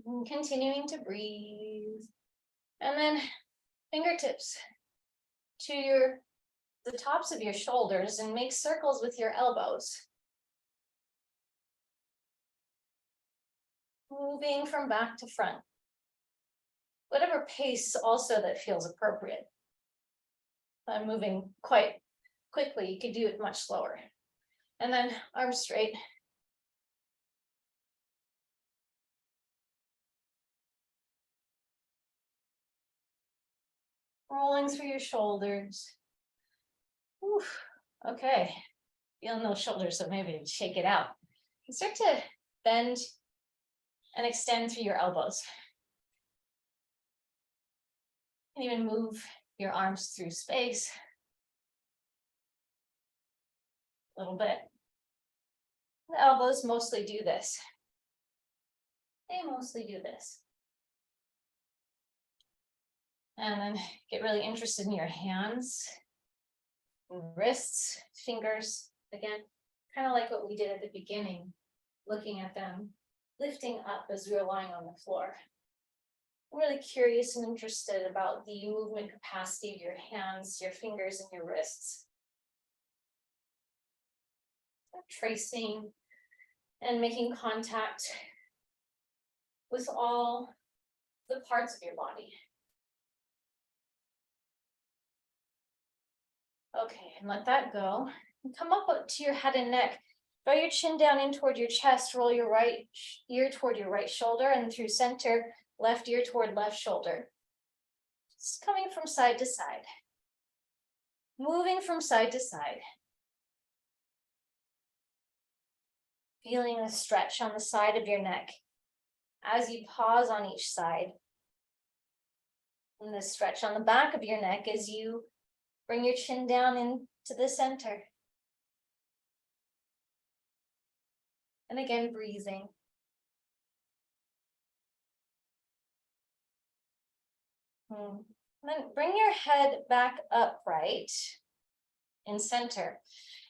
And continuing to breathe. And then fingertips to the tops of your shoulders and make circles with your elbows. Moving from back to front. Whatever pace also that feels appropriate. If I'm moving quite quickly, you could do it much slower. And then arms straight. Rolling through your shoulders. Oof. Okay, feeling those shoulders, so maybe shake it out. You start to bend and extend through your elbows. And even move your arms through space. A little bit. The elbows mostly do this. They mostly do this. And then get really interested in your hands, wrists, fingers. Again, kind of like what we did at the beginning, looking at them, lifting up as we were lying on the floor. I'm really curious and interested about the movement capacity of your hands, your fingers, and your wrists. Tracing and making contact with all the parts of your body. Okay, and let that go. And come up to your head and neck. Draw your chin down in toward your chest. Roll your right ear toward your right shoulder, and through center, left ear toward left shoulder. Just coming from side to side. Moving from side to side. Feeling the stretch on the side of your neck as you pause on each side. And the stretch on the back of your neck as you bring your chin down into the center. And again, breathing. And then bring your head back upright in center.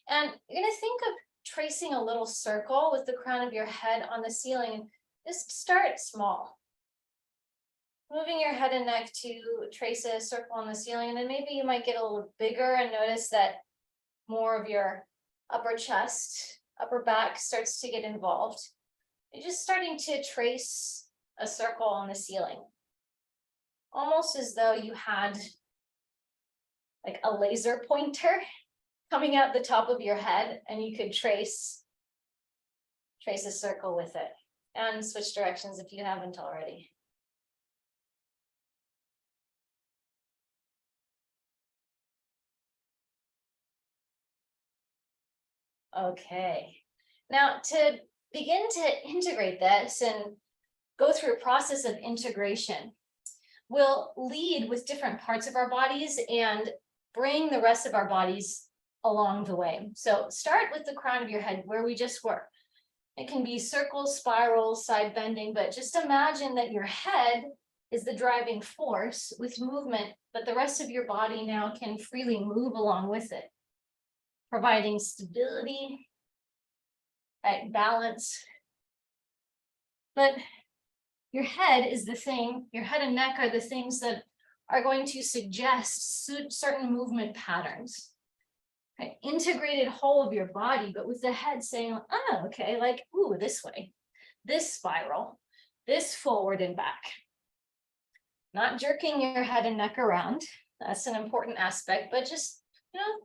And you're going to think of tracing a little circle with the crown of your head on the ceiling. Just start small. Moving your head and neck to trace a circle on the ceiling, and then maybe you might get a little bigger and notice that more of your upper chest, upper back starts to get involved. You're just starting to trace a circle on the ceiling. Almost as though you had like a laser pointer coming out the top of your head, and you could trace a circle with it. And switch directions if you haven't already. Okay, now to begin to integrate this and go through a process of integration, we'll lead with different parts of our bodies and bring the rest of our bodies along the way. So start with the crown of your head where we just were. It can be circles, spirals, side bending, but just imagine that your head is the driving force with movement, but the rest of your body now can freely move along with it, providing stability, right, balance. But your head is the thing, your head and neck are the things that are going to suggest certain movement patterns. Okay, integrated whole of your body, but with the head saying, oh, okay, like, ooh, this way, this spiral, this forward and back. Not jerking your head and neck around. That's an important aspect, but just,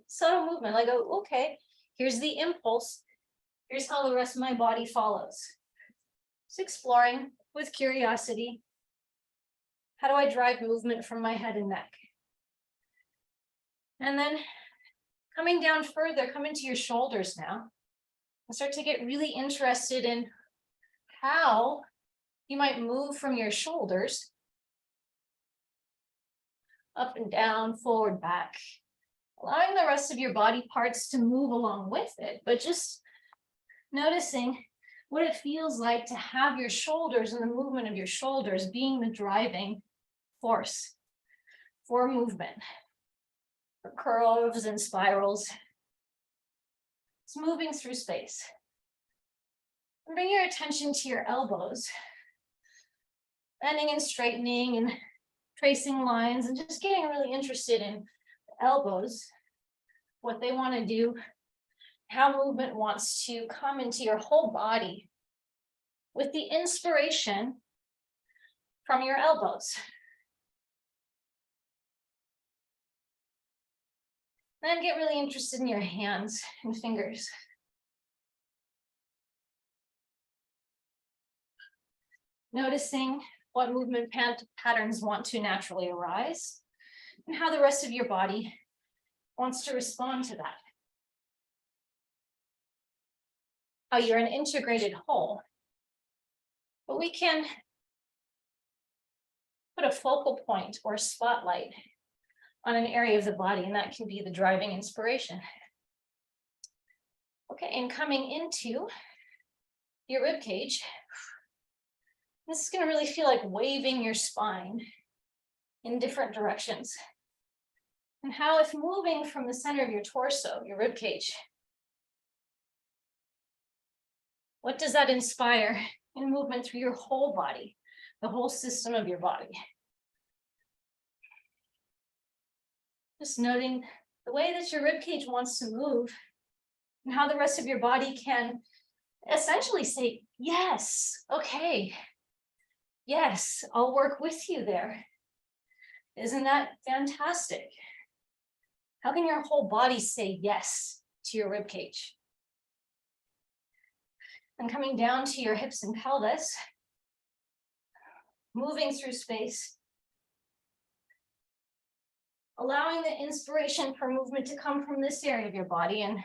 subtle movement, like, oh, okay, here's the impulse. Here's how the rest of my body follows. Just exploring with curiosity. How do I drive movement from my head and neck? And then coming down further, come into your shoulders now. And start to get really interested in how you might move from your shoulders up and down, forward, back, allowing the rest of your body parts to move along with it, but just noticing what it feels like to have your shoulders and the movement of your shoulders being the driving force for movement, for curves and spirals. It's moving through space. And bring your attention to your elbows. bending and straightening and tracing lines and just getting really interested in the elbows, what they want to do, how movement wants to come into your whole body with the inspiration from your elbows. Then get really interested in your hands and fingers. Noticing what movement patterns want to naturally arise and how the rest of your body wants to respond to that. How you're an integrated whole. But we can put a focal point or spotlight on an area of the body, and that can be the driving inspiration. Okay, and coming into your rib cage, this is going to really feel like waving your spine in different directions. And how, if moving from the center of your torso, your rib cage, what does that inspire in movement through your whole body, the whole system of your body? Just noting the way that your rib cage wants to move and how the rest of your body can essentially say, yes, okay, yes, I'll work with you there. Isn't that fantastic? How can your whole body say yes to your rib cage? And coming down to your hips and pelvis, moving through space, allowing the inspiration for movement to come from this area of your body and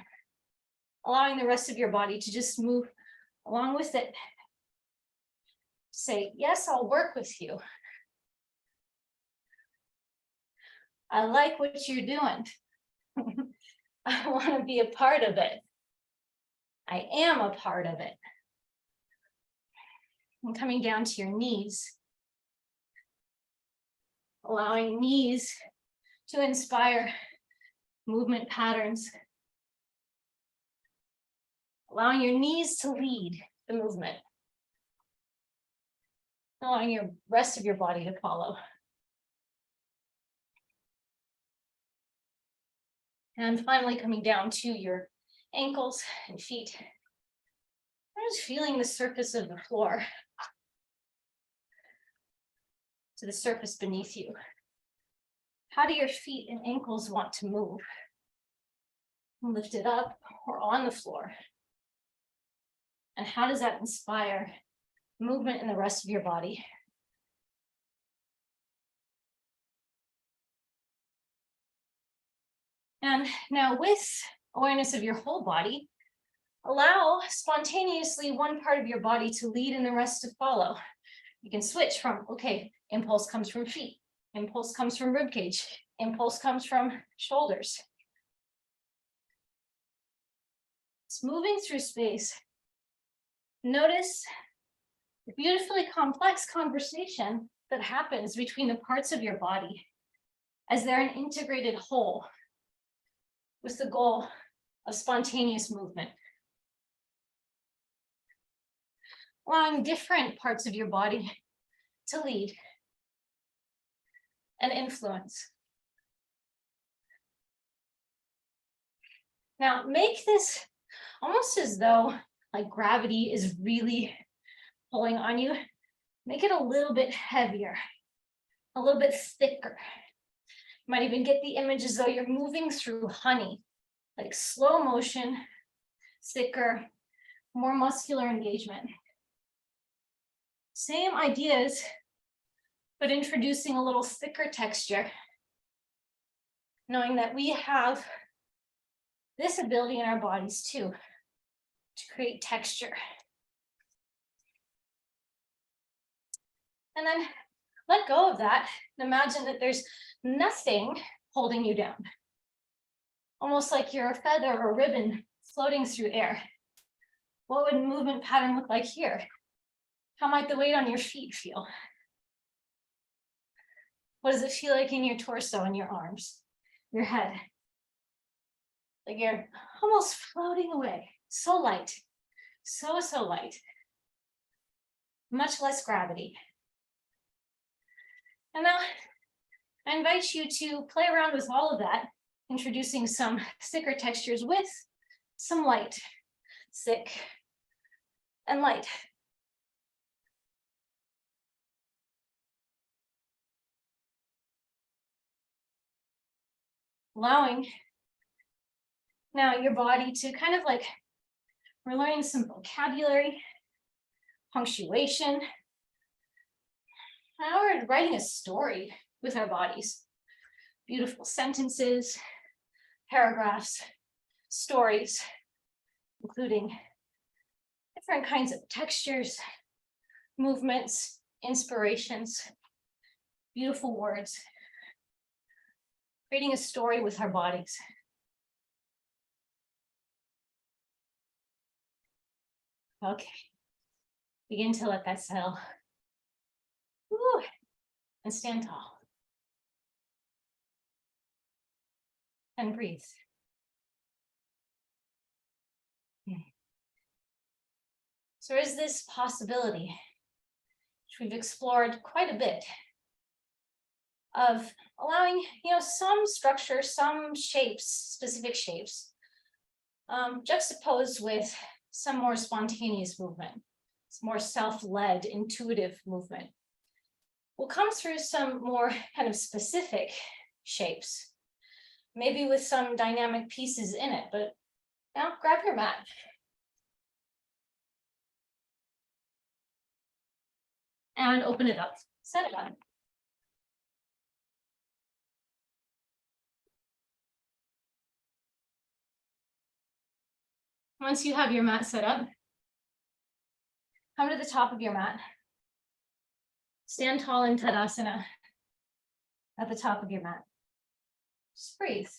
allowing the rest of your body to just move along with it. Say, yes, I'll work with you. I like what you're doing. I want to be a part of it. I am a part of it. And coming down to your knees, allowing knees to inspire movement patterns, allowing your knees to lead the movement, allowing your rest of your body to follow. And finally, coming down to your ankles and feet. I'm just feeling the surface of the floor to the surface beneath you. How do your feet and ankles want to move? Lift it up or on the floor. And how does that inspire movement in the rest of your body? And now with awareness of your whole body, allow spontaneously one part of your body to lead and the rest to follow. You can switch from, okay, impulse comes from feet, impulse comes from rib cage, impulse comes from shoulders. It's moving through space. Notice the beautifully complex conversation that happens between the parts of your body as they're an integrated whole with the goal of spontaneous movement. Allowing different parts of your body to lead and influence. Now make this almost as though like gravity is really pulling on you. Make it a little bit heavier, a little bit thicker. You might even get the image as though you're moving through honey, like slow motion, thicker, more muscular engagement. Same ideas, but introducing a little thicker texture, knowing that we have this ability in our bodies too, to create texture. And then let go of that and imagine that there's nothing holding you down. Almost like you're a feather or a ribbon floating through air. What would movement pattern look like here? How might the weight on your feet feel? What does it feel like in your torso and your arms, your head? Like you're almost floating away. So light, so light. Much less gravity. And now I invite you to play around with all of that, introducing some thicker textures with some light, thick and light. Allowing now your body to kind of like, we're learning some vocabulary, punctuation. Now we're writing a story with our bodies. Beautiful sentences, paragraphs, stories, including different kinds of textures, movements, inspirations, beautiful words. Creating a story with our bodies. Okay. Begin to let that settle. Woo. And stand tall. And breathe. So there is this possibility, which we've explored quite a bit, of allowing, some structure, some shapes, specific shapes, juxtaposed with some more spontaneous movement, some more self-led, intuitive movement. We'll come through some more kind of specific shapes, maybe with some dynamic pieces in it, but now grab your mat. And open it up, set it up. Once you have your mat set up, come to the top of your mat. Stand tall in Tadasana at the top of your mat. Just breathe.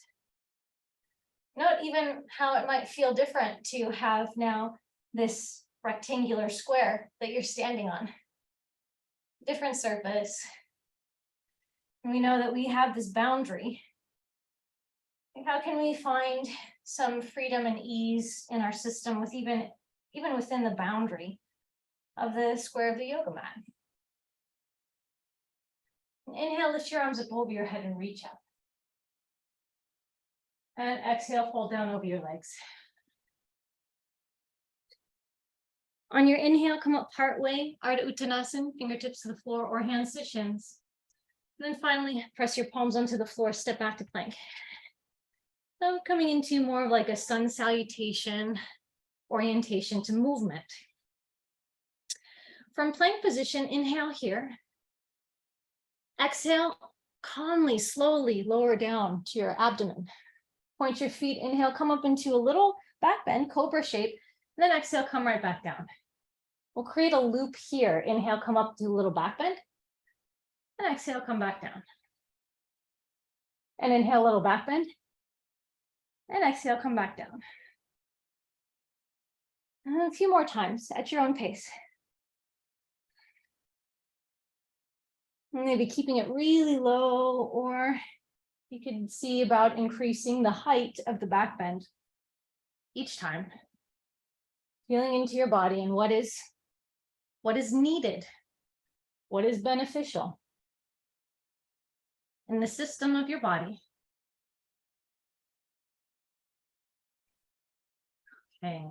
Note even how it might feel different to have now this rectangular square that you're standing on. Different surface. And we know that we have this boundary. And how can we find some freedom and ease in our system with even within the boundary of the square of the yoga mat? Inhale, lift your arms up over your head and reach up. And exhale, fold down over your legs. On your inhale, come up part way, Ardha Uttanasana, fingertips to the floor or hands to shins. And then finally, press your palms onto the floor, step back to plank. So coming into more of like a sun salutation orientation to movement. From plank position, inhale here. Exhale, calmly, slowly lower down to your abdomen. Point your feet, inhale, come up into a little back bend, cobra shape, and then exhale, come right back down. We'll create a loop here. Inhale, come up to a little back bend, and exhale, come back down. And inhale, a little back bend, and exhale, come back down. And a few more times at your own pace. Maybe keeping it really low, or you could see about increasing the height of the back bend each time. Feeling into your body and what is needed, what is beneficial in the system of your body. Okay.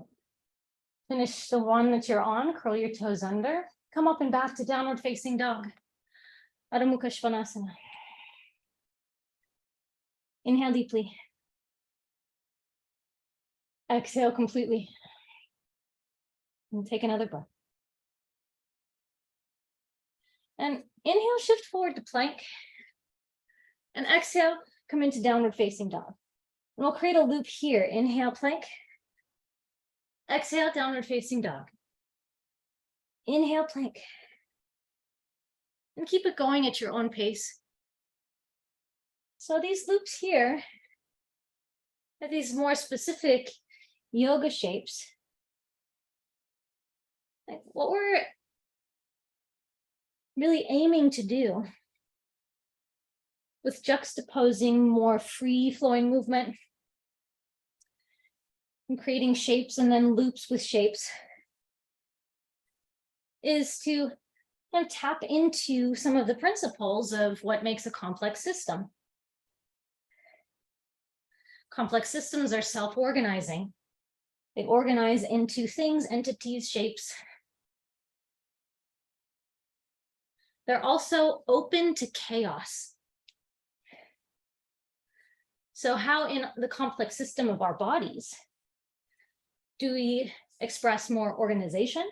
Finish the one that you're on, curl your toes under, come up and back to downward facing dog. Adho Mukha Svanasana. Inhale deeply. Exhale completely. And take another breath. And inhale, shift forward to plank. And exhale, come into downward facing dog. And we'll create a loop here. Inhale, plank. Exhale, downward facing dog. Inhale, plank. And keep it going at your own pace. So these loops here are these more specific yoga shapes. Like what we're really aiming to do with juxtaposing more free-flowing movement and creating shapes and then loops with shapes is to Now tap into some of the principles of what makes a complex system. Complex systems are self-organizing. They organize into things, entities, shapes. They're also open to chaos. So how in the complex system of our bodies do we express more organization?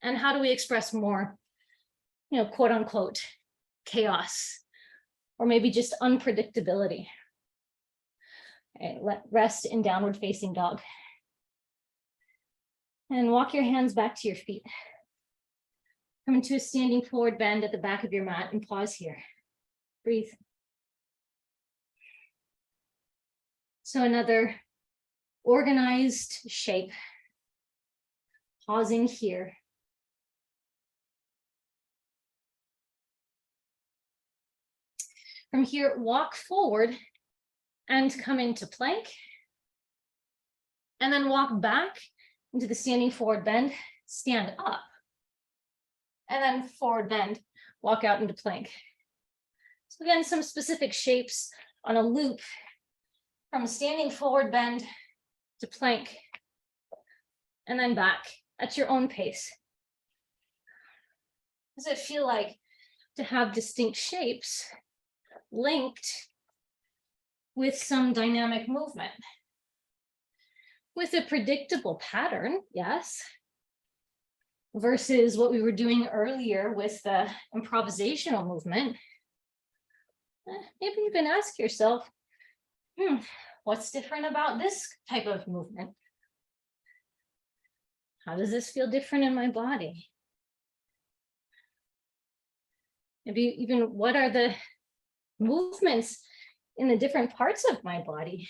And how do we express more, quote unquote, chaos, or maybe just unpredictability? Okay, rest in downward facing dog. And walk your hands back to your feet. Come into a standing forward bend at the back of your mat and pause here. Breathe. So another organized shape. Pausing here. From here, walk forward and come into plank. And then walk back into the standing forward bend, stand up. And then forward bend, walk out into plank. So again, some specific shapes on a loop from standing forward bend to plank, and then back at your own pace. Does it feel like to have distinct shapes linked with some dynamic movement? With a predictable pattern, yes, versus what we were doing earlier with the improvisational movement. Maybe you can ask yourself, what's different about this type of movement? How does this feel different in my body? Maybe even what are the movements in the different parts of my body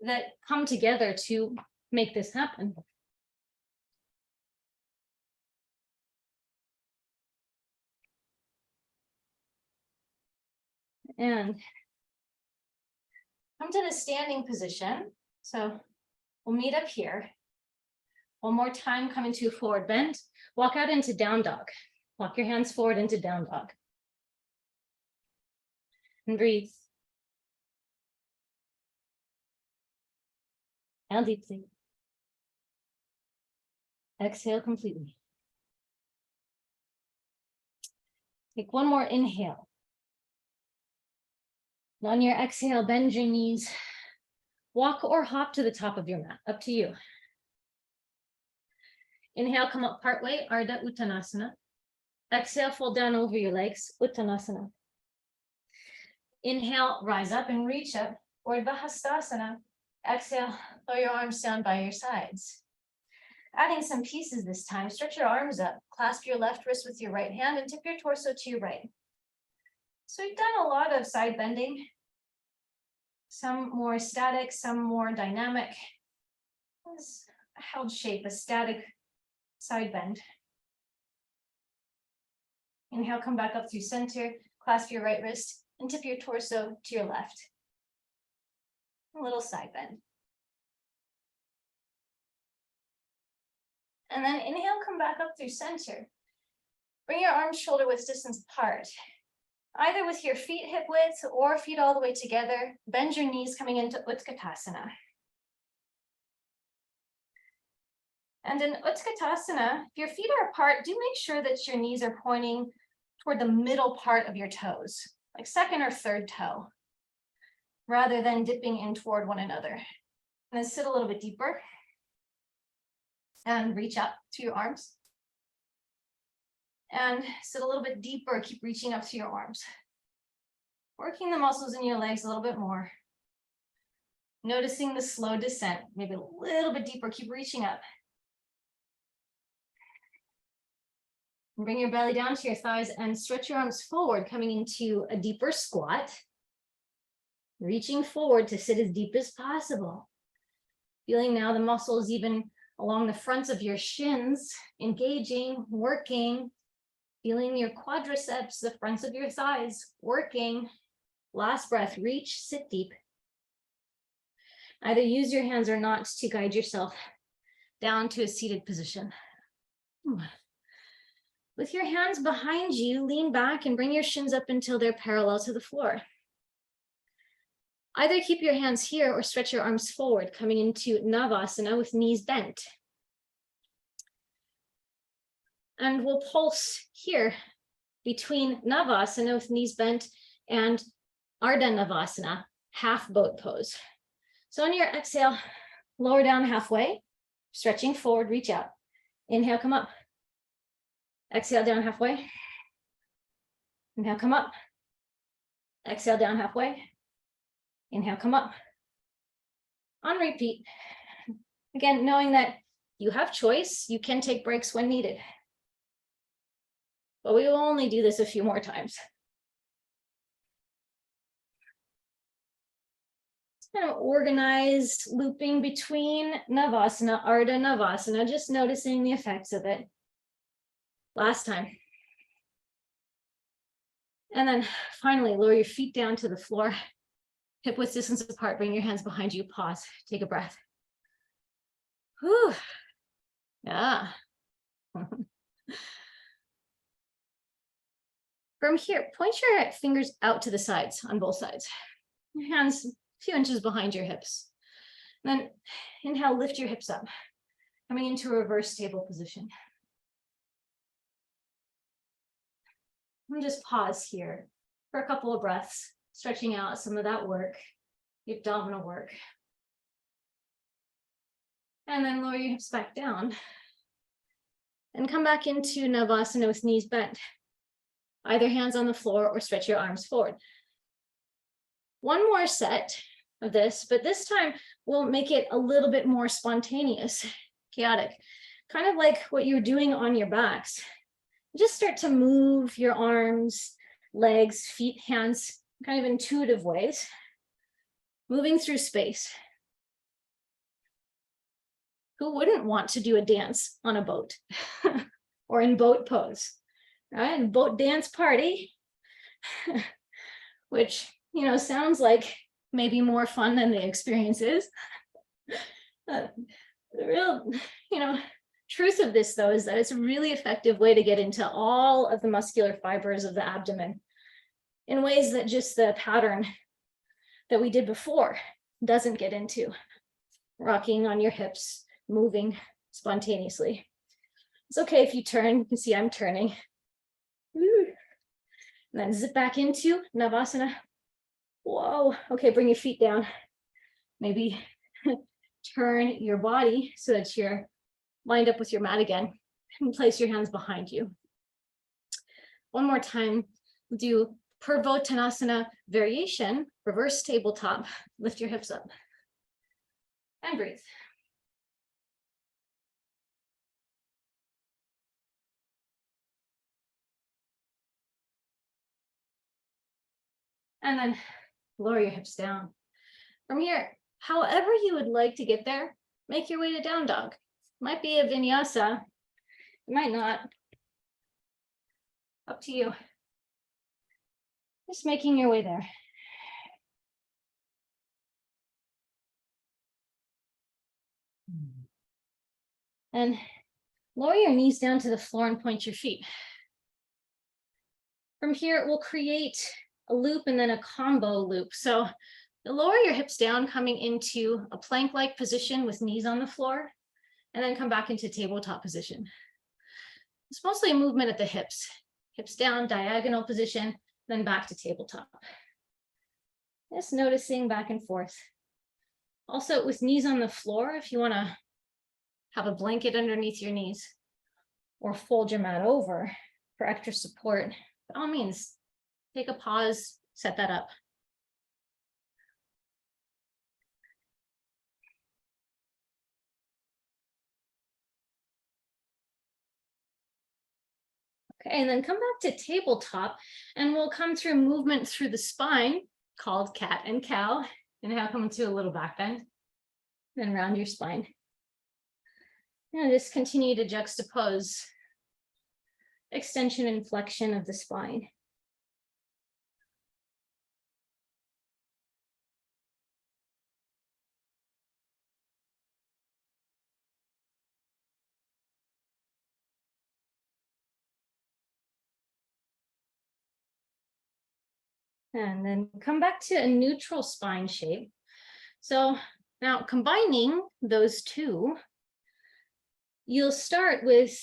that come together to make this happen? And come to the standing position. So we'll meet up here. One more time, come into forward bend. Walk out into down dog. Walk your hands forward into down dog. And breathe. Inhale deeply. Exhale completely. Take one more inhale. And on your exhale, bend your knees. Walk or hop to the top of your mat, up to you. Inhale, come up partway, Ardha Uttanasana. Exhale, fold down over your legs, Uttanasana. Inhale, rise up and reach up, Urdhva Hastasana. Exhale, throw your arms down by your sides. Adding some pieces this time, stretch your arms up, clasp your left wrist with your right hand and tip your torso to your right. So we've done a lot of side bending, some more static, some more dynamic. This a held shape, a static side bend. Inhale, come back up through center, clasp your right wrist and tip your torso to your left. A little side bend. And then inhale, come back up through center. Bring your arms shoulder width distance apart, either with your feet hip width or feet all the way together. Bend your knees coming into Utkatasana. And in Utkatasana, if your feet are apart, do make sure that your knees are pointing toward the middle part of your toes, like second or third toe, rather than dipping in toward one another. And then sit a little bit deeper and reach up to your arms. And sit a little bit deeper, keep reaching up to your arms. Working the muscles in your legs a little bit more. Noticing the slow descent, maybe a little bit deeper, keep reaching up. And bring your belly down to your thighs and stretch your arms forward, coming into a deeper squat. Reaching forward to sit as deep as possible. Feeling now the muscles even along the fronts of your shins, engaging, working. Feeling your quadriceps, the fronts of your thighs, working. Last breath, reach, sit deep. Either use your hands or not to guide yourself down to a seated position. With your hands behind you, lean back and bring your shins up until they're parallel to the floor. Either keep your hands here or stretch your arms forward, coming into Navasana with knees bent. And we'll pulse here between Navasana with knees bent and Ardha Navasana, half boat pose. So on your exhale, lower down halfway, stretching forward, reach out. Inhale, come up. Exhale, down halfway. Inhale, come up. Exhale, down halfway. Inhale, come up. On repeat. Again, knowing that you have choice, you can take breaks when needed. But we will only do this a few more times. It's kind of organized looping between Navasana, Ardha Navasana, just noticing the effects of it. Last time. And then finally, lower your feet down to the floor, hip width distance apart, bring your hands behind you, pause, take a breath. Whew. Yeah. From here, point your fingers out to the sides on both sides. Your hands a few inches behind your hips. And then inhale, lift your hips up, coming into a reverse table position. And just pause here for a couple of breaths, stretching out some of that work, the abdominal work. And then lower your hips back down. And come back into Navasana with knees bent. Either hands on the floor or stretch your arms forward. One more set of this, but this time we'll make it a little bit more spontaneous, chaotic, kind of like what you're doing on your backs. Just start to move your arms, legs, feet, hands, kind of intuitive ways, moving through space. Who wouldn't want to do a dance on a boat or in boat pose, right? And boat dance party, which, sounds like maybe more fun than the experience is. The real, truth of this, though, is that it's a really effective way to get into all of the muscular fibers of the abdomen in ways that just the pattern that we did before doesn't get into. Rocking on your hips, moving spontaneously. It's okay if you turn. You can see I'm turning. And then zip back into Navasana. Whoa. Okay, bring your feet down. Maybe turn your body so that you're lined up with your mat again, and place your hands behind you. One more time, we'll do Purvottanasana variation, reverse tabletop, lift your hips up, and breathe. And then lower your hips down. From here, however you would like to get there, make your way to down dog. Might be a vinyasa, it might not. Up to you. Just making your way there. And lower your knees down to the floor and point your feet. From here, we'll create a loop and then a combo loop. So lower your hips down, coming into a plank-like position with knees on the floor, and then come back into tabletop position. It's mostly a movement at the hips. Hips down, diagonal position, then back to tabletop. Just noticing back and forth. Also, with knees on the floor, if you want to have a blanket underneath your knees or fold your mat over for extra support, by all means, take a pause, set that up. Okay, and then come back to tabletop, and we'll come through movement through the spine called cat and cow. Inhale, come into a little back bend, then round your spine. And just continue to juxtapose extension and flexion of the spine. And then come back to a neutral spine shape. So now combining those two, you'll start with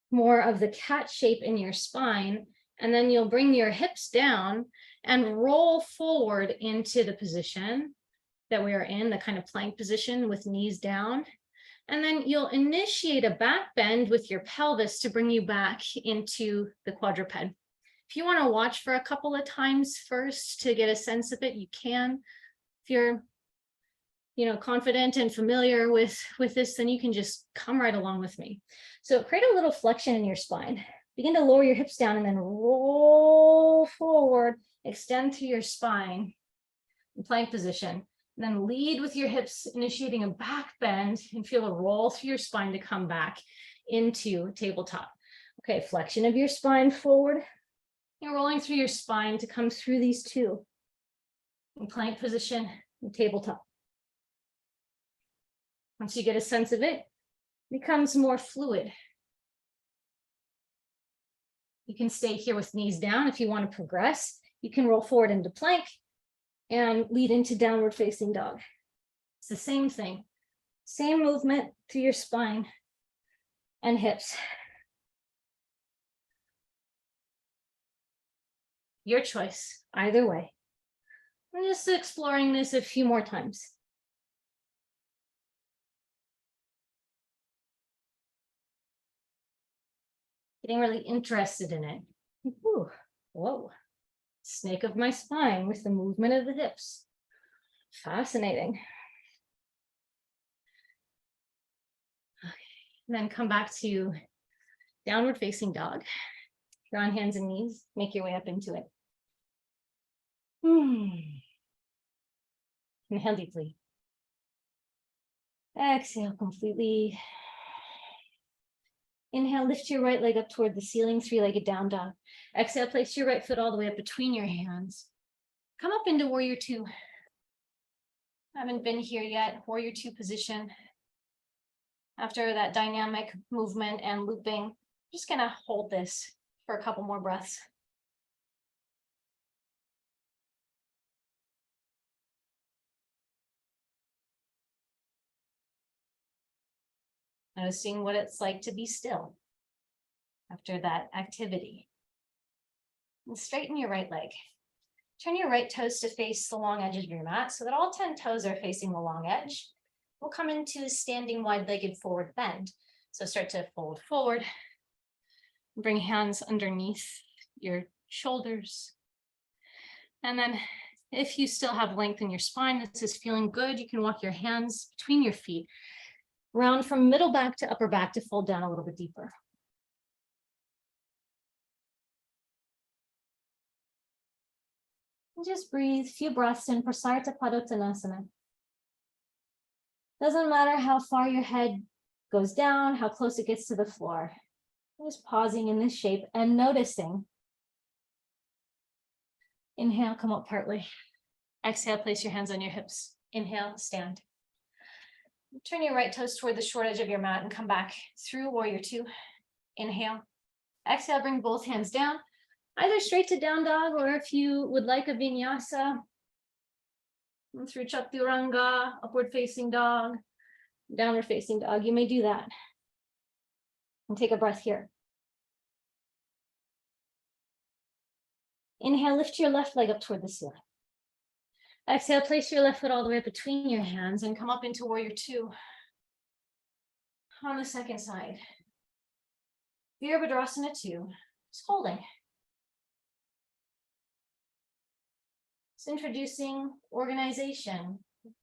more of the cat shape in your spine, and then you'll bring your hips down and roll forward into the position that we are in, the kind of plank position with knees down. And then you'll initiate a back bend with your pelvis to bring you back into the quadruped. If you want to watch for a couple of times first to get a sense of it, you can. If you're confident and familiar with this, then you can just come right along with me. So create a little flexion in your spine. Begin to lower your hips down and then roll forward, extend through your spine in plank position. And then lead with your hips, initiating a back bend, and feel a roll through your spine to come back into tabletop. Okay, flexion of your spine forward. You're rolling through your spine to come through these two in plank position and tabletop. Once you get a sense of it, it becomes more fluid. You can stay here with knees down. If you want to progress, you can roll forward into plank and lead into downward facing dog. It's the same thing. Same movement through your spine and hips. Your choice, either way. I'm just exploring this a few more times. Getting really interested in it. Ooh, whoa. Snake of my spine with the movement of the hips. Fascinating. Okay. Then come back to downward facing dog. You're on hands and knees. Make your way up into it. Inhale deeply. Exhale completely. Inhale, lift your right leg up toward the ceiling, three-legged down dog. Exhale, place your right foot all the way up between your hands. Come up into warrior two. Haven't been here yet, warrior two position. After that dynamic movement and looping, I'm just gonna hold this for a couple more breaths. Noticing what it's like to be still after that activity. And straighten your right leg. Turn your right toes to face the long edge of your mat so that all 10 toes are facing the long edge. We'll come into a standing wide-legged forward bend. So start to fold forward. Bring hands underneath your shoulders. And then if you still have length in your spine, this is feeling good, you can walk your hands between your feet. Round from middle back to upper back to fold down a little bit deeper. And just breathe, few breaths in Prasarita Padottanasana. Doesn't matter how far your head goes down, how close it gets to the floor. Just pausing in this shape and noticing. Inhale, come up partly. Exhale, place your hands on your hips. Inhale, stand. Turn your right toes toward the short edge of your mat and come back through warrior two. Inhale. Exhale, bring both hands down, either straight to down dog, or if you would like a vinyasa, through chaturanga, upward facing dog, downward facing dog, you may do that. And take a breath here. Inhale, lift your left leg up toward the ceiling. Exhale, place your left foot all the way up between your hands and come up into warrior two. On the second side. Virabhadrasana 2, just holding. It's introducing organization,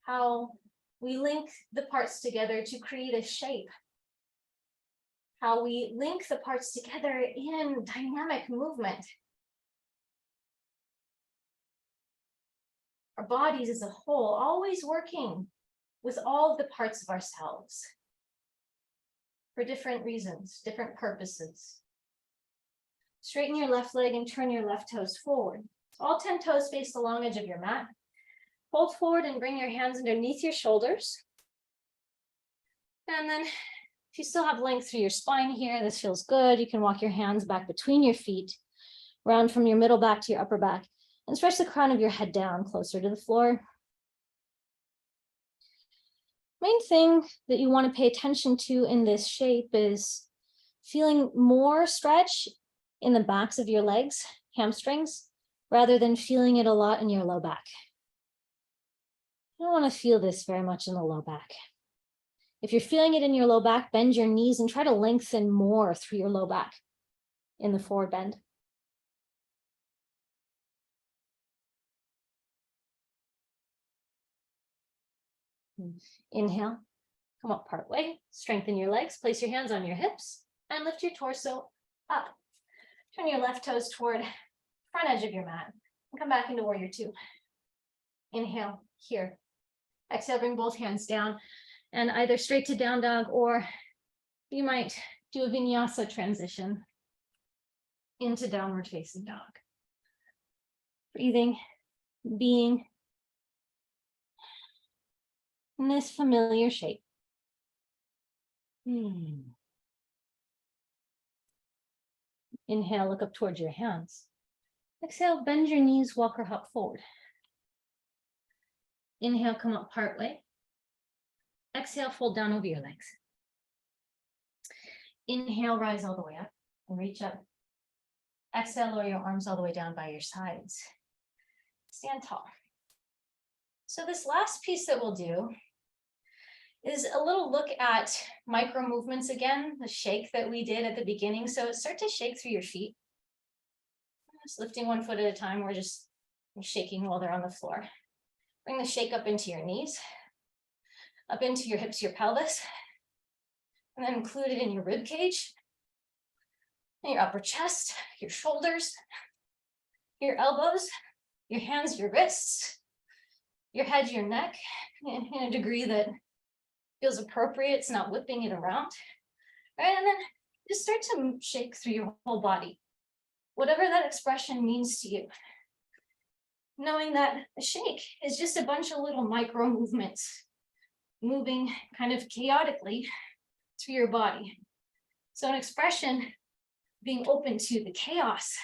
how we link the parts together to create a shape. How we link the parts together in dynamic movement. Our bodies as a whole, always working with all of the parts of ourselves for different reasons, different purposes. Straighten your left leg and turn your left toes forward. All 10 toes face the long edge of your mat. Hold forward and bring your hands underneath your shoulders. And then if you still have length through your spine here, this feels good. You can walk your hands back between your feet, round from your middle back to your upper back. And stretch the crown of your head down closer to the floor. Main thing that you want to pay attention to in this shape is feeling more stretch in the backs of your legs, hamstrings, rather than feeling it a lot in your low back. You don't want to feel this very much in the low back. If you're feeling it in your low back, bend your knees and try to lengthen more through your low back in the forward bend. Inhale, come up part way, strengthen your legs, place your hands on your hips, and lift your torso up. Turn your left toes toward front edge of your mat, and come back into warrior two. Inhale here. Exhale, bring both hands down, and either straight to down dog, or you might do a vinyasa transition into downward facing dog. Breathing, being in this familiar shape. Inhale, look up towards your hands. Exhale, bend your knees, walk or hop forward. Inhale, come up part way. Exhale, fold down over your legs. Inhale, rise all the way up and reach up. Exhale, lower your arms all the way down by your sides. Stand tall. So this last piece that we'll do is a little look at micro movements again, the shake that we did at the beginning. So start to shake through your feet. Just lifting one foot at a time, or just shaking while they're on the floor. Bring the shake up into your knees, up into your hips, your pelvis, and then include it in your rib cage, and your upper chest, your shoulders, your elbows, your hands, your wrists, your head, your neck, in a degree that feels appropriate. It's not whipping it around. Right? And then just start to shake through your whole body, whatever that expression means to you. Knowing that a shake is just a bunch of little micro movements, moving kind of chaotically through your body. So an expression being open to the chaos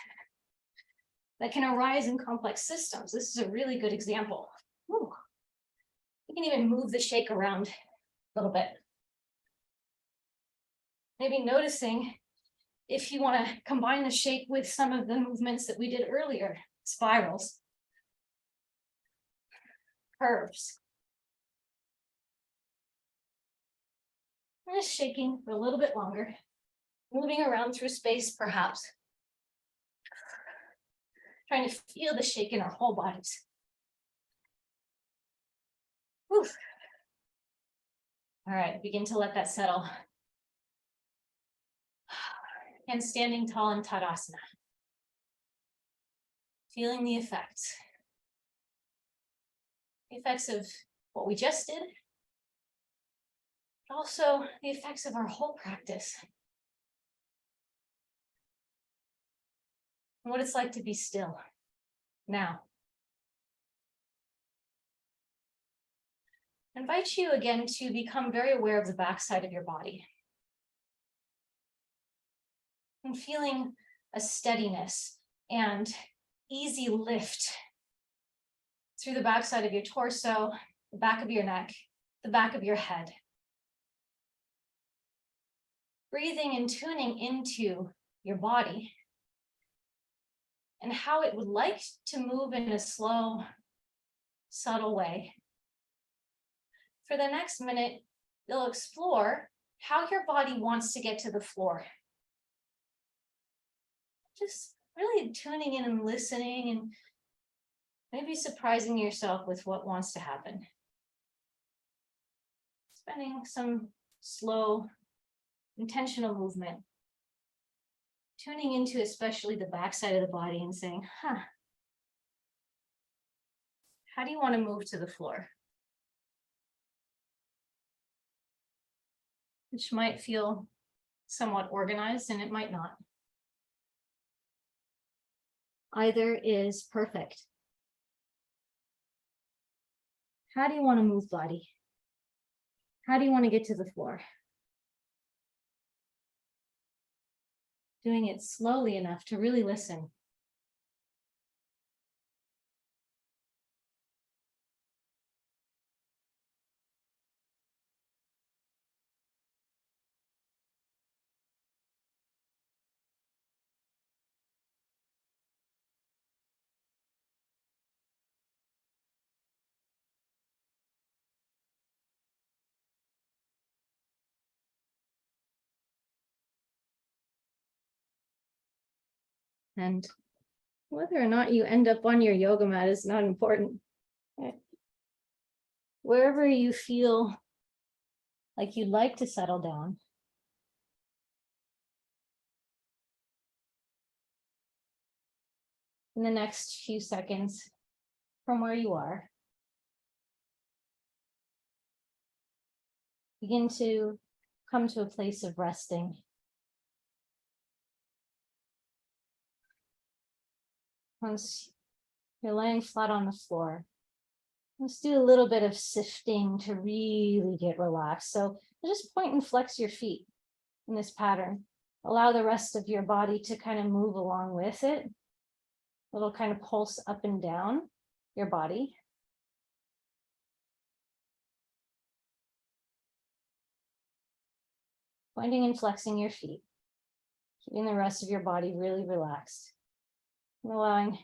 that can arise in complex systems. This is a really good example. Ooh. You can even move the shake around a little bit. Maybe noticing if you want to combine the shake with some of the movements that we did earlier, spirals, curves. And just shaking for a little bit longer, moving around through space perhaps. Trying to feel the shake in our whole bodies. Whew. All right, begin to let that settle. And standing tall in Tadasana. Feeling the effects. The effects of what we just did, but also the effects of our whole practice. And what it's like to be still now. I invite you again to become very aware of the backside of your body. And feeling a steadiness and easy lift through the backside of your torso, the back of your neck, the back of your head. Breathing and tuning into your body and how it would like to move in a slow, subtle way. For the next minute, you'll explore how your body wants to get to the floor. Just really tuning in and listening, and maybe surprising yourself with what wants to happen. Spending some slow, intentional movement, tuning into especially the backside of the body and saying, how do you want to move to the floor? Which might feel somewhat organized and it might not. Either is perfect. How do you want to move, body? How do you want to get to the floor? Doing it slowly enough to really listen. And whether or not you end up on your yoga mat is not important. Right? Wherever you feel like you'd like to settle down, in the next few seconds from where you are, begin to come to a place of resting. Once you're laying flat on the floor, let's do a little bit of sifting to really get relaxed. So just point and flex your feet in this pattern. Allow the rest of your body to kind of move along with it. A little kind of pulse up and down your body. Pointing and flexing your feet, keeping the rest of your body really relaxed, and allowing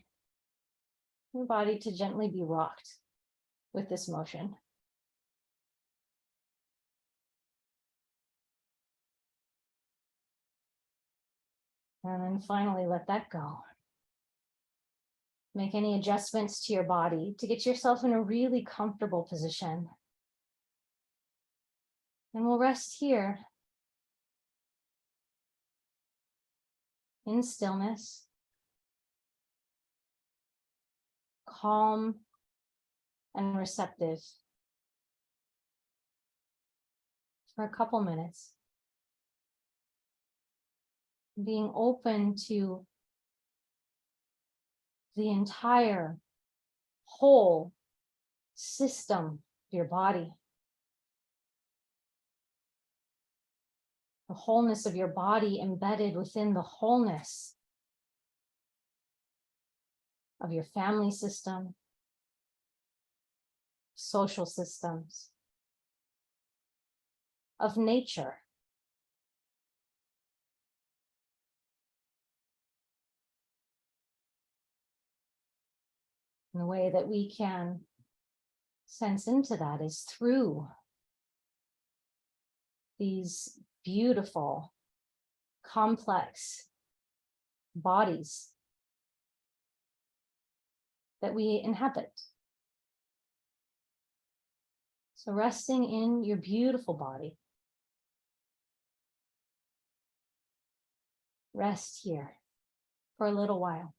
your body to gently be rocked with this motion. And then finally, let that go. Make any adjustments to your body to get yourself in a really comfortable position. And we'll rest here in stillness, calm and receptive for a couple minutes, being open to the entire whole system of your body, the wholeness of your body embedded within the wholeness of your family system, social systems, of nature. And the way that we can sense into that is through these beautiful, complex bodies that we inhabit. So resting in your beautiful body. Rest here for a little while.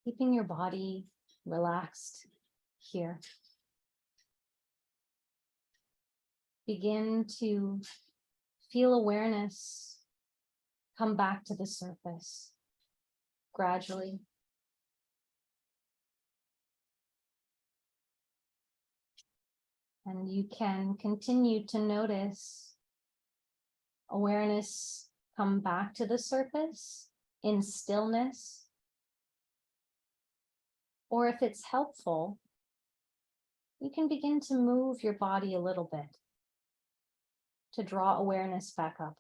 Keeping your body relaxed here. Begin to feel awareness come back to the surface gradually. And you can continue to notice awareness come back to the surface in stillness. Or if it's helpful, you can begin to move your body a little bit to draw awareness back up.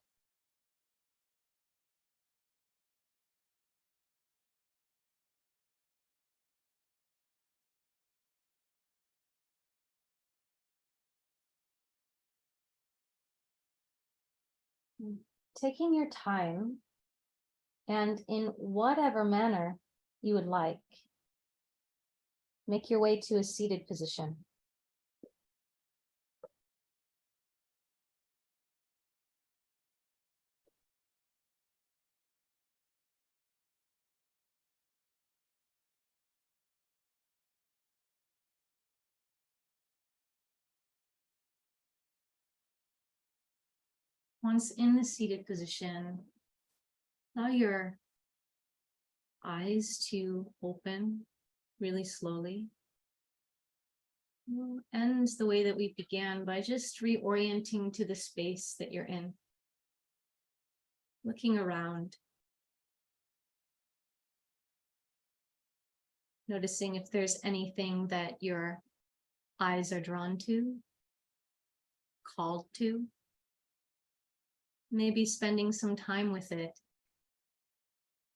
Taking your time, and in whatever manner you would like, make your way to a seated position. Once in the seated position, allow your eyes to open really slowly. We'll end the way that we began by just reorienting to the space that you're in. Looking around. Noticing if there's anything that your eyes are drawn to, called to. Maybe spending some time with it,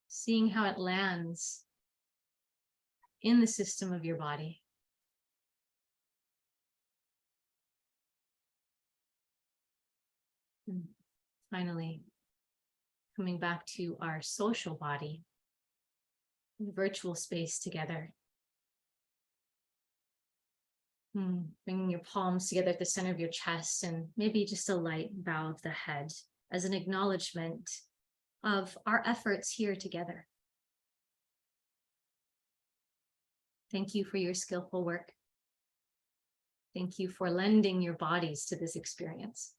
seeing how it lands in the system of your body. And finally, coming back to our social body, the virtual space together. Bringing your palms together at the center of your chest and maybe just a light bow of the head as an acknowledgement of our efforts here together. Thank you for your skillful work. Thank you for lending your bodies to this experience.